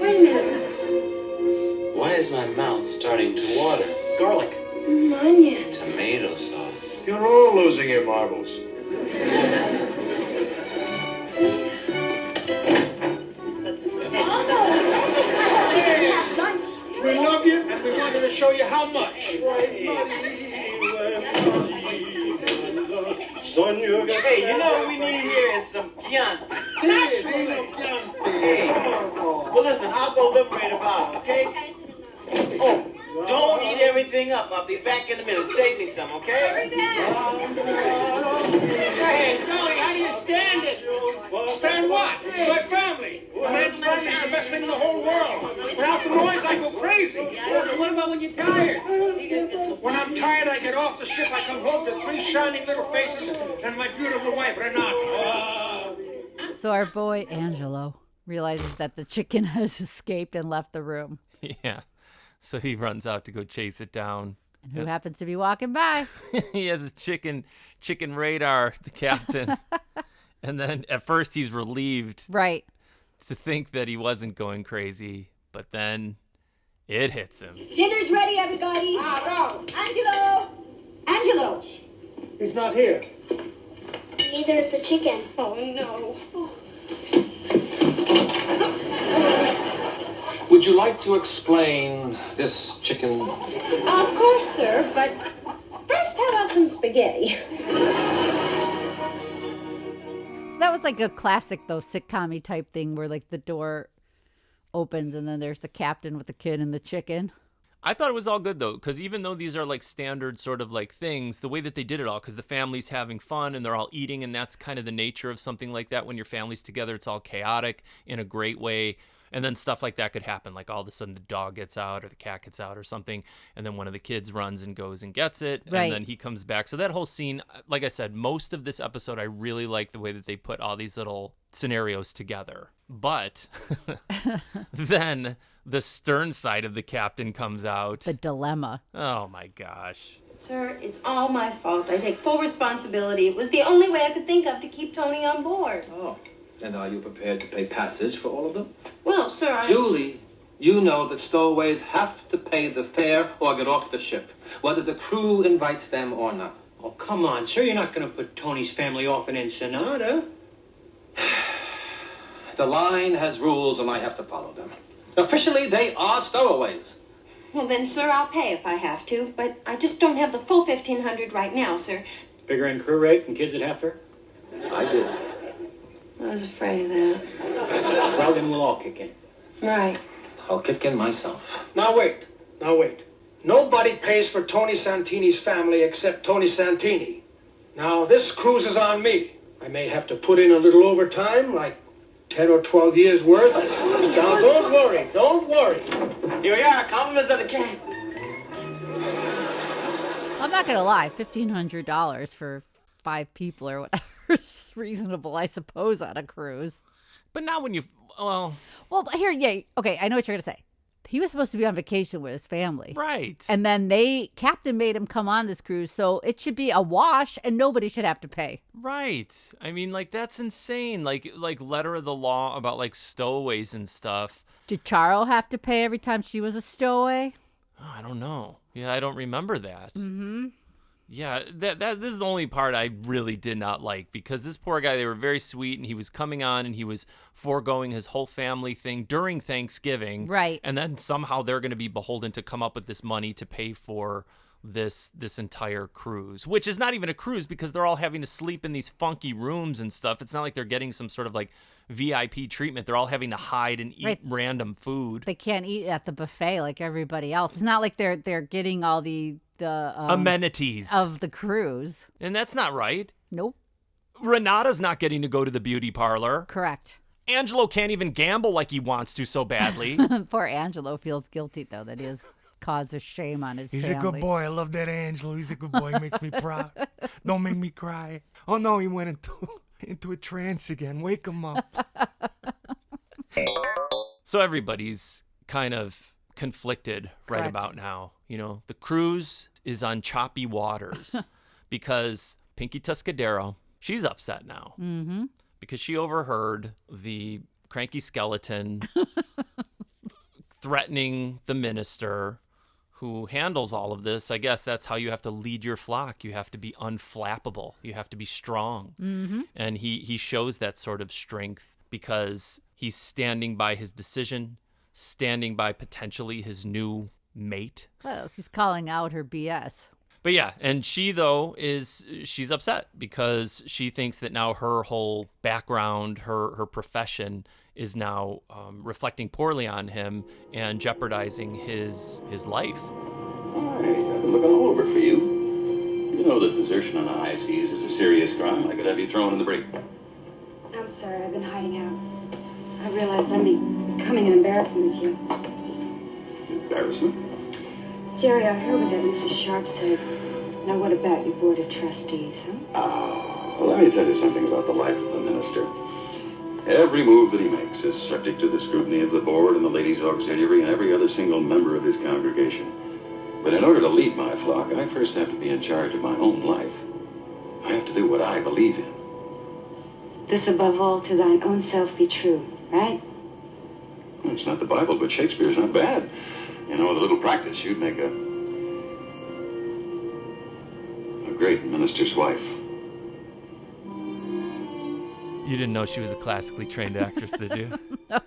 Wait a minute. Why is my mouth starting to water? Garlic. Onions. Tomato sauce. You're all losing your marbles. We love you, and we wanted to show you how much. Hey, you know what we need here is some Chianti. Hey, well listen, I'll go liberate a bottle, okay? Oh, don't eat everything up. I'll be back in a minute. Save me some, okay? Hey, Tony, how do you stand it? Stand what? It's my family. A man's family is the best thing in the whole world. Without the noise, I go crazy. What about when you're tired? When I'm tired, I get off the ship. I come home to 3 shining little faces and my beautiful wife, Renata. So our boy Angelo realizes that the chicken has escaped and left the room. Yeah. So he runs out to go chase it down. And who happens to be walking by? He has his chicken radar, the captain. And then at first he's relieved. Right. To think that he wasn't going crazy. But then it hits him. Dinner's ready, everybody. Roz. Angelo. He's not here. Neither is the chicken. Oh, no. Would you like to explain this chicken? Of course, sir, but first how about some spaghetti? So that was like a classic, though, sitcom-y type thing where like the door opens and then there's the captain with the kid and the chicken. I thought it was all good, though, because even though these are like standard sort of like things, the way that they did it all, because the family's having fun and they're all eating, and that's kind of the nature of something like that. When your family's together, it's all chaotic in a great way. And then stuff like that could happen, like all of a sudden the dog gets out or the cat gets out or something, and then one of the kids runs and goes and gets it, Right. and then he comes back. So that whole scene, like I said, most of this episode, I really like the way that they put all these little scenarios together. But then the stern side of the captain comes out. The dilemma. Oh, my gosh. Sir, it's all my fault. I take full responsibility. It was the only way I could think of to keep Tony on board. Oh, and are you prepared to pay passage for all of them? Well, sir, Julie, you know that stowaways have to pay the fare or get off the ship, whether the crew invites them or not. Oh, come on, sir. You're not going to put Tony's family off in Ensenada. The line has rules and I have to follow them. Officially, they are stowaways. Well, then, sir, I'll pay if I have to, but I just don't have the full $1,500 right now, sir. Bigger in crew rate and kids at half fare? I did. I was afraid of that. Well, then we'll all kick in. Right. I'll kick in myself. Now wait. Nobody pays for Tony Santini's family except Tony Santini. Now, this cruise is on me. I may have to put in a little overtime, like 10 or 12 years worth. Now, don't worry. Here we are, compliments of the cat. I'm not going to lie, $1,500 for 5 people or whatever is reasonable, I suppose, on a cruise. But not when you, well, but here, yeah, okay, I know what you're going to say. He was supposed to be on vacation with his family. Right. And then Captain made him come on this cruise, so it should be a wash and nobody should have to pay. Right. I mean, like, that's insane. Like letter of the law about, like, stowaways and stuff. Did Charo have to pay every time she was a stowaway? Oh, I don't know. Yeah, I don't remember that. Mm-hmm. Yeah, this is the only part I really did not like, because this poor guy, they were very sweet, and he was coming on and he was foregoing his whole family thing during Thanksgiving. Right. And then somehow they're going to be beholden to come up with this money to pay for this entire cruise, which is not even a cruise because they're all having to sleep in these funky rooms and stuff. It's not like they're getting some sort of like VIP treatment. They're all having to hide and eat random food. They can't eat at the buffet like everybody else. It's not like they're getting all the amenities of the cruise. And that's not right. Nope. Renata's not getting to go to the beauty parlor. Correct. Angelo can't even gamble like he wants to so badly. Poor Angelo feels guilty, though, that he has caused a shame on his family. He's a good boy. I love that Angelo. He's a good boy. He makes me proud. Don't make me cry. Oh, no, he went into a trance again. Wake him up. So everybody's kind of conflicted right about now. You know, the cruise is on choppy waters because Pinky Tuscadero, she's upset now because she overheard the cranky skeleton threatening the minister who handles all of this. I guess that's how you have to lead your flock. You have to be unflappable. You have to be strong. And he shows that sort of strength because he's standing by his decision, standing by potentially his new mate. Well, he's calling out her BS. But yeah, and she, though, she's upset because she thinks that now her whole background, her profession is now reflecting poorly on him and jeopardizing his life. Hi, I've been looking all over for you. You know that desertion on the high seas is a serious crime. I could have you thrown in the brig. I'm sorry, I've been hiding out. I realized I'm becoming an embarrassment to you. Embarrassment? Jerry, I heard what that Mrs. Sharp said. Now what about your board of trustees, huh? Oh, well, let me tell you something about the life of the minister. Every move that he makes is subject to the scrutiny of the board and the ladies' auxiliary and every other single member of his congregation. But in order to lead my flock, I first have to be in charge of my own life. I have to do what I believe in. This above all to thine own self be true, right? Well, it's not the Bible, but Shakespeare's not bad. You know, with a little practice, you'd make a great minister's wife. You didn't know she was a classically trained actress, did you? No.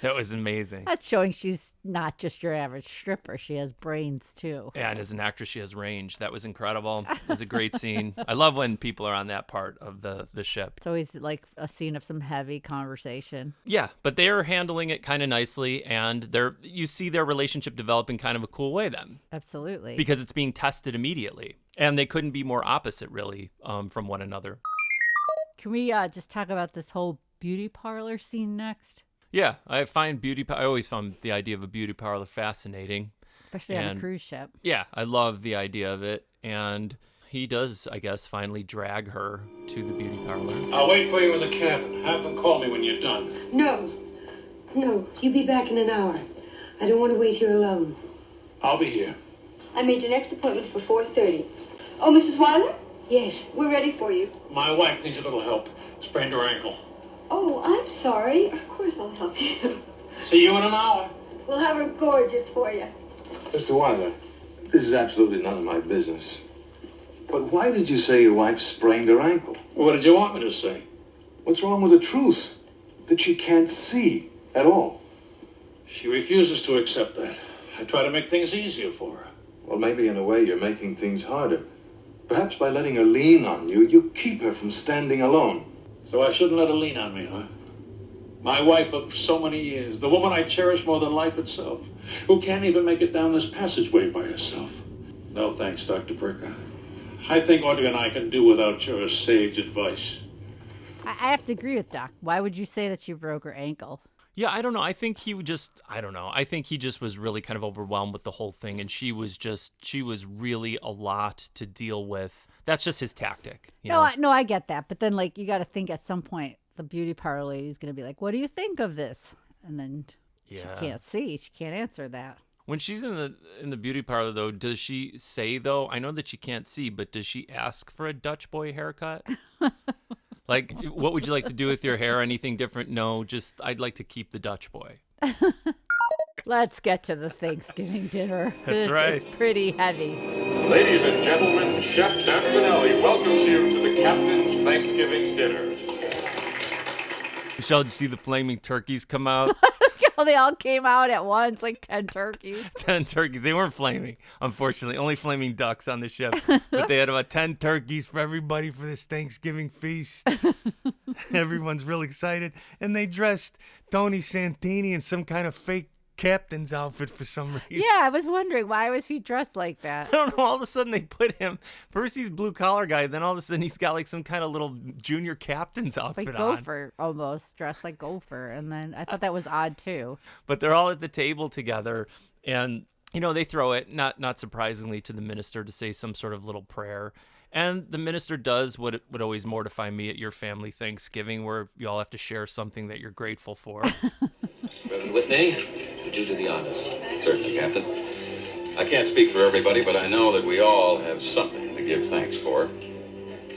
That was amazing. That's showing she's not just your average stripper. She has brains, too. Yeah, and as an actress, she has range. That was incredible. It was a great scene. I love when people are on that part of the ship. It's always like a scene of some heavy conversation. Yeah, but they're handling it kind of nicely, and you see their relationship develop in kind of a cool way then. Absolutely. Because it's being tested immediately. And they couldn't be more opposite, really, from one another. Can we just talk about this whole beauty parlor scene next? Yeah, I always found the idea of a beauty parlor fascinating. Especially on a cruise ship. Yeah, I love the idea of it. And he does, I guess, finally drag her to the beauty parlor. I'll wait for you in the cabin. Have them call me when you're done. No, you be back in an hour. I don't want to wait here alone. I'll be here. I made your next appointment for 4:30. Oh, Mrs. Weiler? Yes, we're ready for you. My wife needs a little help. Sprained her ankle. Oh, I'm sorry. Of course I'll help you. See you in an hour. We'll have her gorgeous for you. Mr. Weiler, this is absolutely none of my business. But why did you say your wife sprained her ankle? What did you want me to say? What's wrong with the truth? That she can't see at all. She refuses to accept that. I try to make things easier for her. Well, maybe in a way you're making things harder. Perhaps by letting her lean on you, you keep her from standing alone. So I shouldn't let her lean on me, huh? My wife of so many years, the woman I cherish more than life itself, who can't even make it down this passageway by herself. No thanks, Dr. Bricker. I think Audrey and I can do without your sage advice. I have to agree with Doc. Why would you say that she broke her ankle? Yeah, I don't know. I think he I think he just was really kind of overwhelmed with the whole thing, and she was really a lot to deal with. That's just his tactic. No, I get that. But then, like, you got to think at some point the beauty parlor lady is going to be like, what do you think of this? And then Yeah. She can't see. She can't answer that. When she's in the beauty parlor, though, does she say, though, I know that she can't see, but does she ask for a Dutch boy haircut? Like, what would you like to do with your hair? Anything different? No, just I'd like to keep the Dutch boy. Let's get to the Thanksgiving dinner. That's right. It's pretty heavy. Ladies and gentlemen, Chef Antonelli welcomes you to the Captain's Thanksgiving dinner. Michelle, did you see the flaming turkeys come out? They all came out at once, like 10 turkeys. 10 turkeys. They weren't flaming, unfortunately. Only flaming ducks on the ship. But they had about 10 turkeys for everybody for this Thanksgiving feast. Everyone's real excited. And they dressed Tony Santini in some kind of fake captain's outfit for some reason. Yeah, I was wondering, why was he dressed like that? I don't know. All of a sudden they put him, first he's blue collar guy, then all of a sudden he's got like some kind of little junior captain's outfit Like on. Gopher, almost, dressed like Gopher. And then I thought that was odd, too. But they're all at the table together, and, you know, they throw it, not surprisingly, to the minister to say some sort of little prayer. And the minister does what would always mortify me at your family Thanksgiving, where you all have to share something that you're grateful for. Reverend Whitney, would you do the honors? Certainly, Captain. I can't speak for everybody, but I know that we all have something to give thanks for.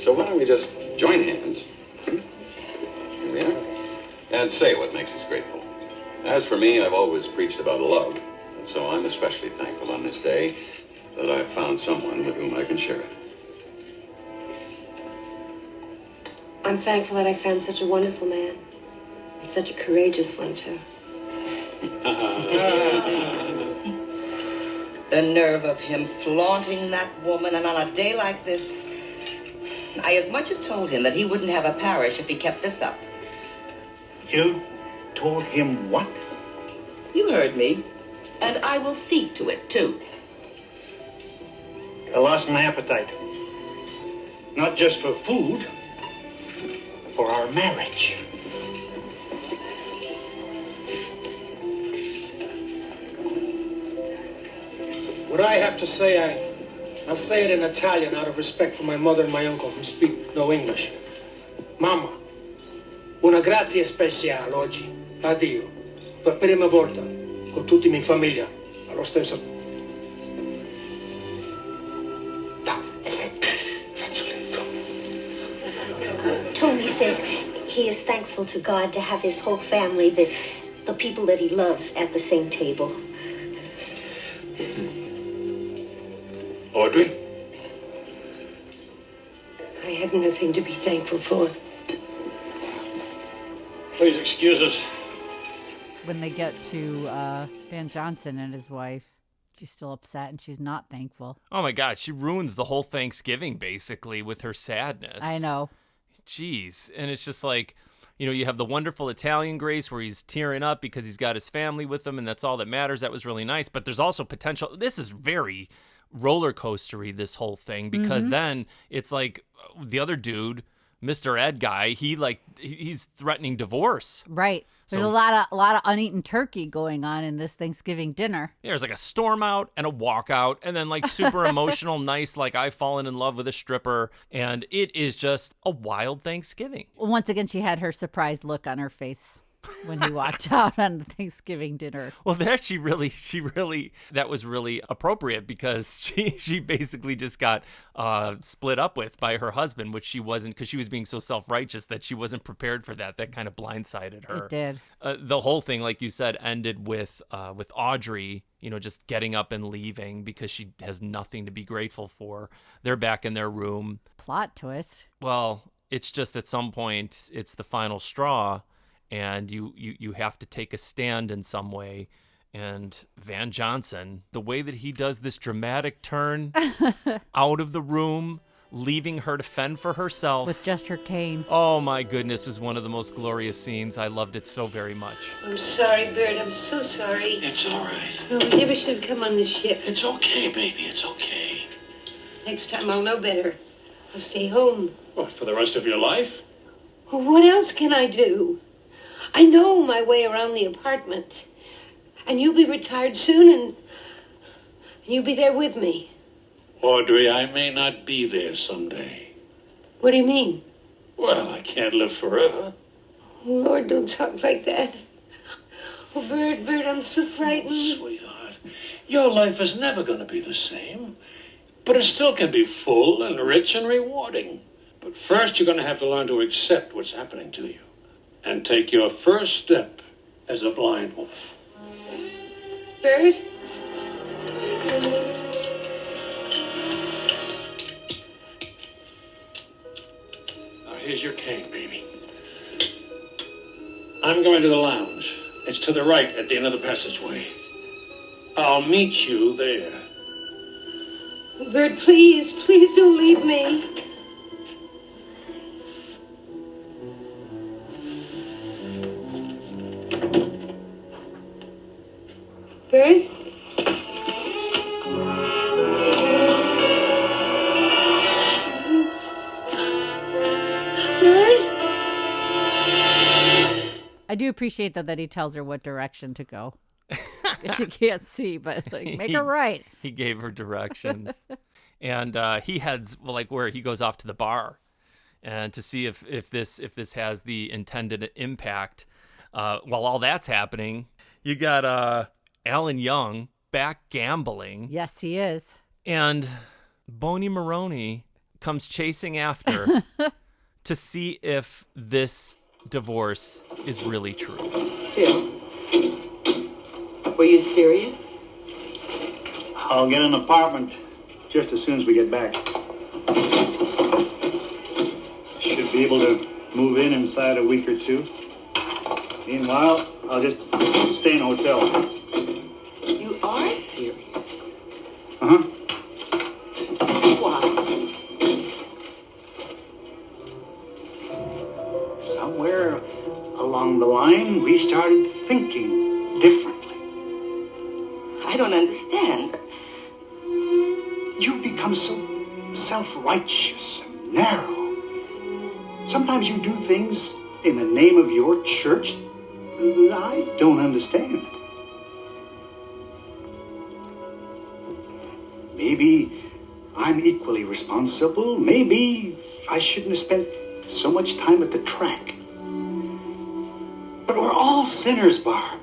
So why don't we just join hands? Here we are. And say what makes us grateful. As for me, I've always preached about love, and so I'm especially thankful on this day that I've found someone with whom I can share it. I'm thankful that I found such a wonderful man. And such a courageous one, too. The nerve of him flaunting that woman, and on a day like this. I as much as told him that he wouldn't have a parish if he kept this up. You told him what? You heard me. And I will see to it, too. I lost my appetite. Not just for food, for our marriage. What I have to say, I'll say it in Italian out of respect for my mother and my uncle who speak no English. Mamma, una grazia speciale oggi. Addio. Per prima volta, con tutti in famiglia, allo stesso. Tony says he is thankful to God to have his whole family, the people that he loves, at the same table. Audrey? I have nothing to be thankful for. Please excuse us. When they get to Van Johnson and his wife, she's still upset and she's not thankful. Oh my God, she ruins the whole Thanksgiving basically with her sadness. I know. Jeez. And it's just like, you know, you have the wonderful Italian grace where he's tearing up because he's got his family with him and that's all that matters. That was really nice. But there's also potential. This is very roller coastery, this whole thing, because then it's like the other dude, Mr. Ed guy, he's threatening divorce. Right. There's a lot of uneaten turkey going on in this Thanksgiving dinner. Yeah, there's like a storm out and a walkout, and then like super emotional, nice, like I've fallen in love with a stripper, and it is just a wild Thanksgiving. Once again, she had her surprised look on her face when he walked out on the Thanksgiving dinner. Well, there that was really appropriate because she basically just got split up with by her husband, which she wasn't, because she was being so self-righteous that she wasn't prepared for that. That kind of blindsided her. It did. The whole thing, like you said, ended with Audrey, you know, just getting up and leaving because she has nothing to be grateful for. They're back in their room. Plot twist. Well, it's just at some point, it's the final straw. And you have to take a stand in some way. And Van Johnson, the way that he does this dramatic turn out of the room, leaving her to fend for herself. With just her cane. Oh, my goodness, was one of the most glorious scenes. I loved it so very much. I'm sorry, Bert. I'm so sorry. It's all right. No, we never should have come on this ship. It's okay, baby. It's okay. Next time I'll know better. I'll stay home. What, for the rest of your life? Well, what else can I do? I know my way around the apartment. And you'll be retired soon, and you'll be there with me. Audrey, I may not be there someday. What do you mean? Well, I can't live forever. Lord, don't talk like that. Oh, Bert, I'm so frightened. Oh, sweetheart, your life is never going to be the same. But it still can be full and rich and rewarding. But first, you're going to have to learn to accept what's happening to you. And take your first step as a blind wolf. Bert? Now, here's your cane, baby. I'm going to the lounge. It's to the right at the end of the passageway. I'll meet you there. Bert, please don't leave me. Bert? I do appreciate, though, that he tells her what direction to go. She can't see, but like, make her right. He gave her directions. And he heads, well, like, where he goes off to the bar and to see if this has the intended impact. While all that's happening, you got Alan Young back gambling. Yes, he is. And Boney Maroney comes chasing after to see if this divorce is really true. Phil, were you serious? I'll get an apartment just as soon as we get back. Should be able to move in inside a week or two. Meanwhile, I'll just stay in a hotel. You are serious? Uh-huh. Why? Somewhere along the line, we started thinking differently. I don't understand. You've become so self-righteous and narrow. Sometimes you do things in the name of your church that I don't understand. Maybe I'm equally responsible. Maybe I shouldn't have spent so much time at the track. But we're all sinners, Barb.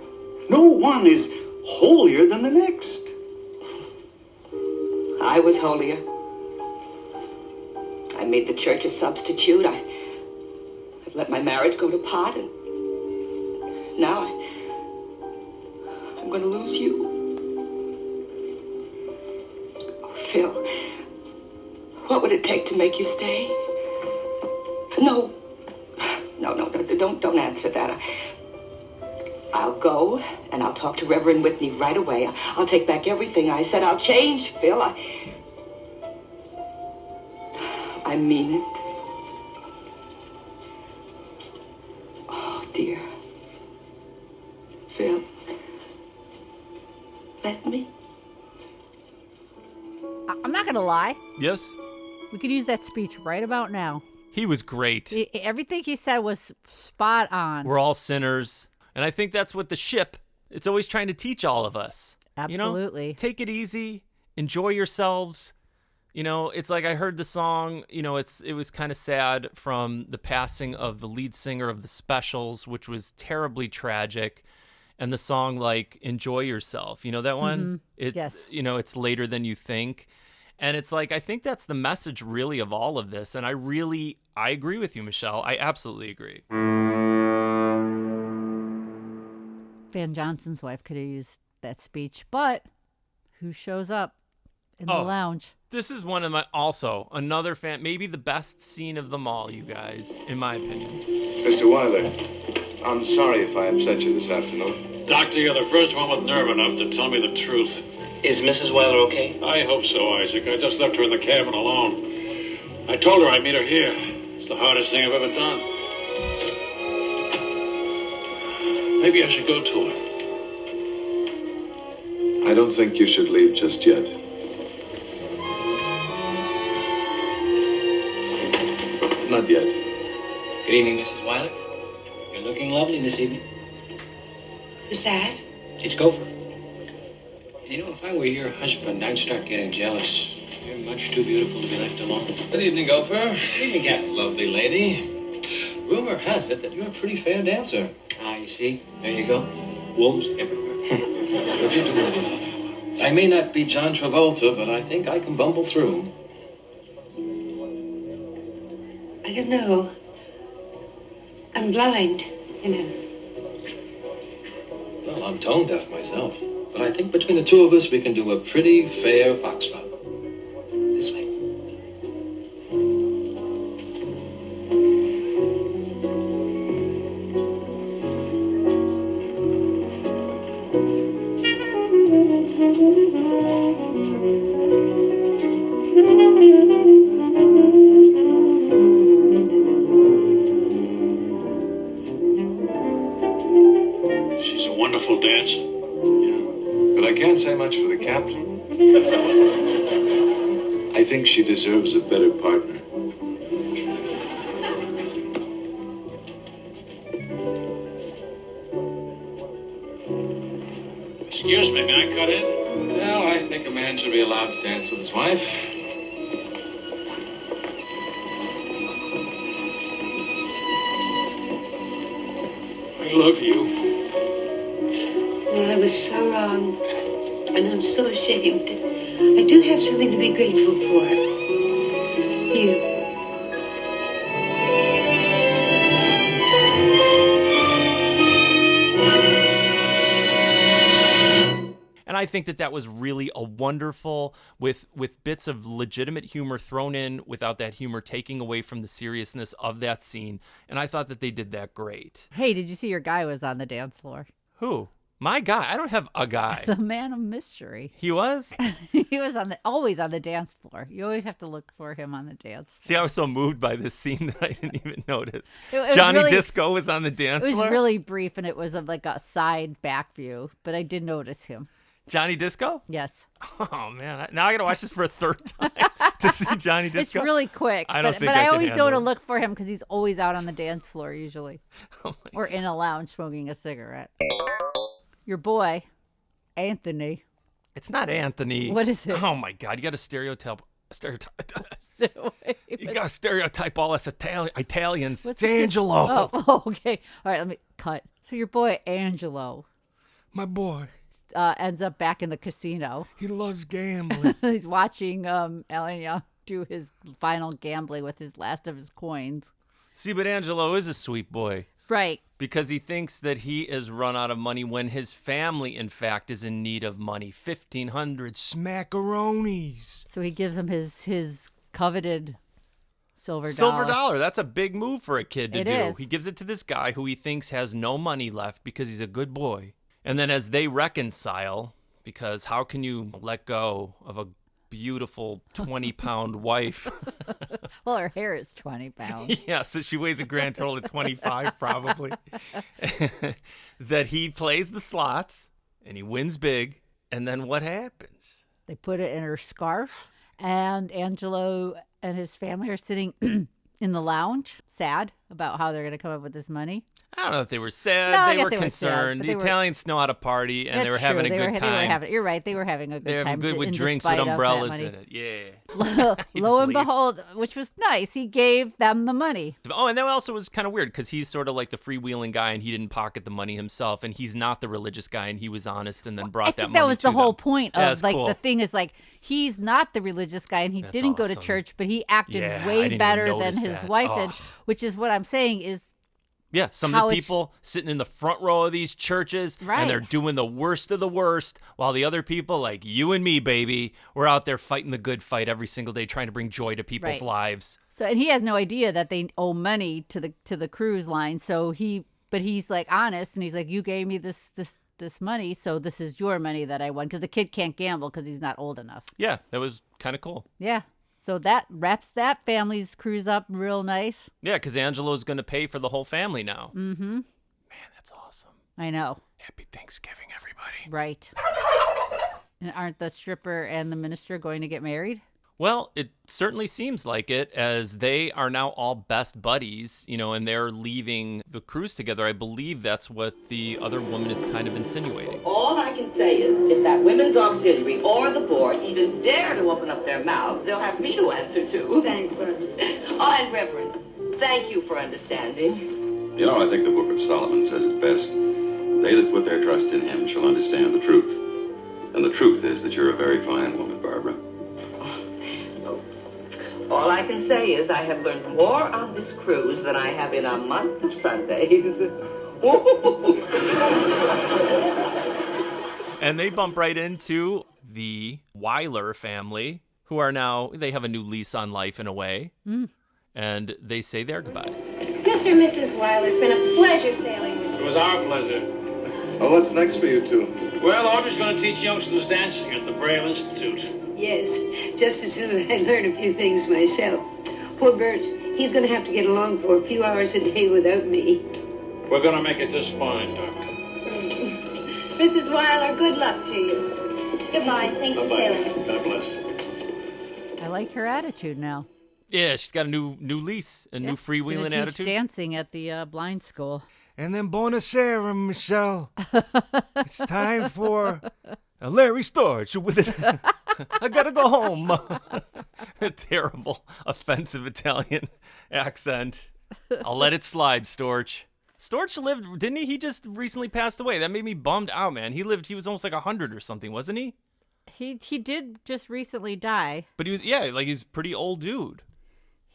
No one is holier than the next. I was holier. I made the church a substitute. I've let my marriage go to pot, and now I'm going to lose you. Oh, Phil, what would it take to make you stay? No, don't answer that. I'll go, and I'll talk to Reverend Whitney right away. I'll take back everything I said. I'll change, Phil. I mean it. Oh, dear. Phil, let me. I'm not going to lie. Yes? We could use that speech right about now. He was great. Everything he said was spot on. We're all sinners. And I think that's what the ship, it's always trying to teach all of us. Absolutely. You know, take it easy. Enjoy yourselves. You know, it's like I heard the song, you know, it was kind of sad from the passing of the lead singer of the Specials, which was terribly tragic. And the song, like, Enjoy Yourself. You know that one? Mm-hmm. It's, yes. You know, it's later than you think. And it's like, I think that's the message really of all of this. And I agree with you, Michelle. I absolutely agree. Van Johnson's wife could have used that speech, but who shows up in the lounge? This is one of my, also, another fan, maybe the best scene of them all, you guys, in my opinion. Mr. Weiler, I'm sorry if I upset you this afternoon. Doctor, you're the first one with nerve enough to tell me the truth. Is Mrs. Weiler okay? I hope so, Isaac. I just left her in the cabin alone. I told her I'd meet her here. It's the hardest thing I've ever done. Maybe I should go to her. I don't think you should leave just yet. Not yet. Good evening, Mrs. Weiler. You're looking lovely this evening. Who's that? It's Gopher. You know, if I were your husband, I'd start getting jealous. You're much too beautiful to be left alone. Good evening, Gopher. Good evening, Captain. Lovely lady. Rumor has it that you're a pretty fair dancer. Ah, you see? There you go. wolves everywhere. What'd you do, Eddie? I may not be John Travolta, but I think I can bumble through. I don't know. I'm blind, you know. Well, I'm tone deaf myself, but I think between the two of us we can do a pretty fair foxtrot. This way. She's a wonderful dancer. Yeah, but I can't say much for the captain. I think she deserves a better partner. Excuse me, may I cut in? Well, I think a man should be allowed to dance with his wife. I love you. Well, I was so wrong. And I'm so ashamed. I do have something to be grateful for. You. And I think that was really a wonderful, with bits of legitimate humor thrown in without that humor taking away from the seriousness of that scene. And I thought that they did that great. Hey, did you see your guy was on the dance floor? Who? My guy? I don't have a guy. The man of mystery. He was? He was always on the dance floor. You always have to look for him on the dance floor. See, I was so moved by this scene that I didn't even notice. It was Johnny really, Disco was on the dance floor? It was really brief, and it was like a side back view, but I did notice him. Johnny Disco? Yes. Oh, man. Now I got to watch this for a third time to see Johnny Disco. It's really quick. I don't think but I can always handle go to it. look for him because he's always out on the dance floor usually. Oh or in a lounge smoking a cigarette. Your boy, Anthony. It's not Anthony. What is it? Oh, my God. You got to stereotype. You got to stereotype all us Italians. It's Angelo. Oh, okay. All right, let me cut. So your boy, Angelo. My boy. Ends up back in the casino. He loves gambling. He's watching Alan Young do his final gambling with his last of his coins. See, but Angelo is a sweet boy. Right. Because he thinks that he has run out of money when his family, in fact, is in need of money. 1,500 smackaronis. So he gives him his coveted silver dollar. Silver dollar. That's a big move for a kid to do. Is. He gives it to this guy who he thinks has no money left because he's a good boy. And then as they reconcile, because how can you let go of a beautiful 20-pound wife? Well, her hair is 20 pounds. Yeah, so she weighs a grand total of 25 probably. That he plays the slots and he wins big. And then what happens? They put it in her scarf, and Angelo and his family are sitting in the lounge, sad about how they're going to come up with this money. I don't know if they were sad. No, they were concerned. The Italians know how to party, and they were having a good time. You're right. They were having a good They were time. good with drinks with umbrellas in it. Yeah. Lo and behold, which was nice, he gave them the money. Oh, and that also was kind of weird because he's sort of like the freewheeling guy, and he didn't pocket the money himself, and he's not the religious guy, and he was honest and then brought that money. That was the whole point of cool. the thing is like he's not the religious guy, and he didn't go to church, but he acted way better than his wife did, which is what I'm saying is. Yeah, some of the people sitting in the front row of these churches, and they're doing the worst of the worst, while the other people, like you and me, baby, we're out there fighting the good fight every single day, trying to bring joy to people's lives. So, and he has no idea that they owe money to the cruise line. So he's like honest, and he's like, you gave me this money, so this is your money that I won, because the kid can't gamble because he's not old enough. Yeah, that was kind of cool. Yeah. So that wraps that family's cruise up real nice. Yeah, because Angelo's going to pay for the whole family now. Mm-hmm. Man, that's awesome. I know. Happy Thanksgiving, everybody. Right. And aren't the stripper and the minister going to get married? Well, it certainly seems like it, as they are now all best buddies, and they're leaving the cruise together. I believe that's what the other woman is kind of insinuating. All I can say is, if that women's auxiliary or the board even dare to open up their mouths, they'll have me to answer to. Thanks, Reverend. Oh, and Reverend, thank you for understanding. I think the Book of Solomon says it best. They that put their trust in him shall understand the truth. And the truth is that you're a very fine woman, Barbara. All I can say is I have learned more on this cruise than I have in a month of Sundays. And they bump right into the Weiler family, who are now, they have a new lease on life in a way. And they say their goodbyes. Mr. and Mrs. Weiler, it's been a pleasure sailing with you. It was our pleasure. Well, what's next for you two? Well, Audrey's going to teach youngsters dancing at the Braille Institute. Yes, just as soon as I learn a few things myself. Poor Bert, he's going to have to get along for a few hours a day without me. We're going to make it just fine, Doctor. Mrs. Weiler, good luck to you. Goodbye. Thanks for sailing. God bless. I like her attitude now. Yeah, she's got a new lease, a new freewheeling attitude. Dancing at the blind school. And then Buonasera, Michelle. It's time for a Larry Storch with it. I gotta go home. A terrible, offensive Italian accent. I'll let it slide, Storch. Storch lived, didn't he? He just recently passed away. That made me bummed out, man. He was almost like 100 or something, wasn't he? He did just recently die. But he was, he's a pretty old dude.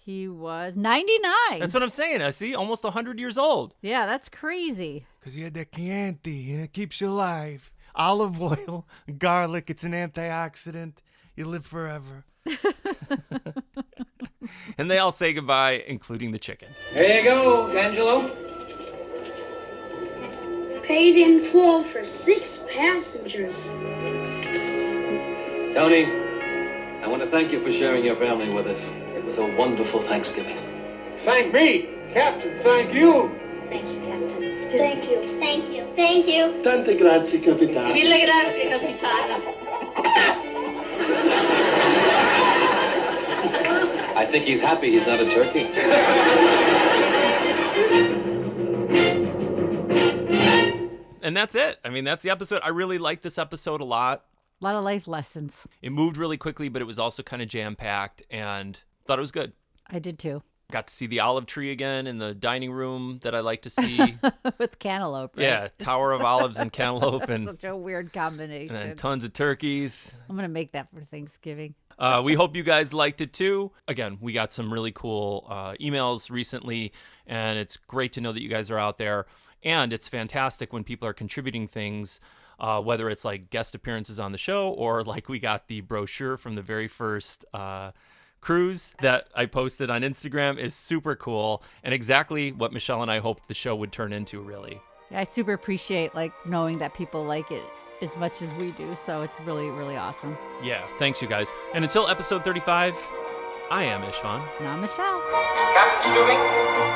He was 99. That's what I'm saying. I see, almost 100 years old. Yeah, that's crazy. Because you had that Chianti, and it keeps you alive. Olive oil, garlic, it's an antioxidant. You live forever. And they all say goodbye, including the chicken. There you go, Angelo. Paid in full for 6 passengers. Tony, I want to thank you for sharing your family with us. It was a wonderful Thanksgiving. Thank me, Captain. Thank you. Thank you, Captain. Thank you. Thank you. Thank you. Tante grazie, capitano. Mille grazie, capitano. I think he's happy he's not a turkey. And that's it. I mean, that's the episode. I really liked this episode a lot. A lot of life lessons. It moved really quickly, but it was also kind of jam-packed, and thought it was good. I did too. Got to see the olive tree again in the dining room that I like to see. With cantaloupe, right? Yeah, Tower of Olives and cantaloupe. And such a weird combination. And then tons of turkeys. I'm going to make that for Thanksgiving. We hope you guys liked it too. Again, we got some really cool emails recently, and it's great to know that you guys are out there. And it's fantastic when people are contributing things, whether it's like guest appearances on the show or like we got the brochure from the very first cruise that I posted on Instagram is super cool and exactly what Michelle and I hoped the show would turn into, really. I super appreciate like knowing that people like it as much as we do, so it's really, really awesome. Yeah, thanks you guys. And until episode 35, I am Istvan. And I'm Michelle.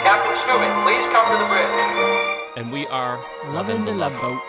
Captain Stubing, please come to the bridge. And we are Lovin The Loveboat.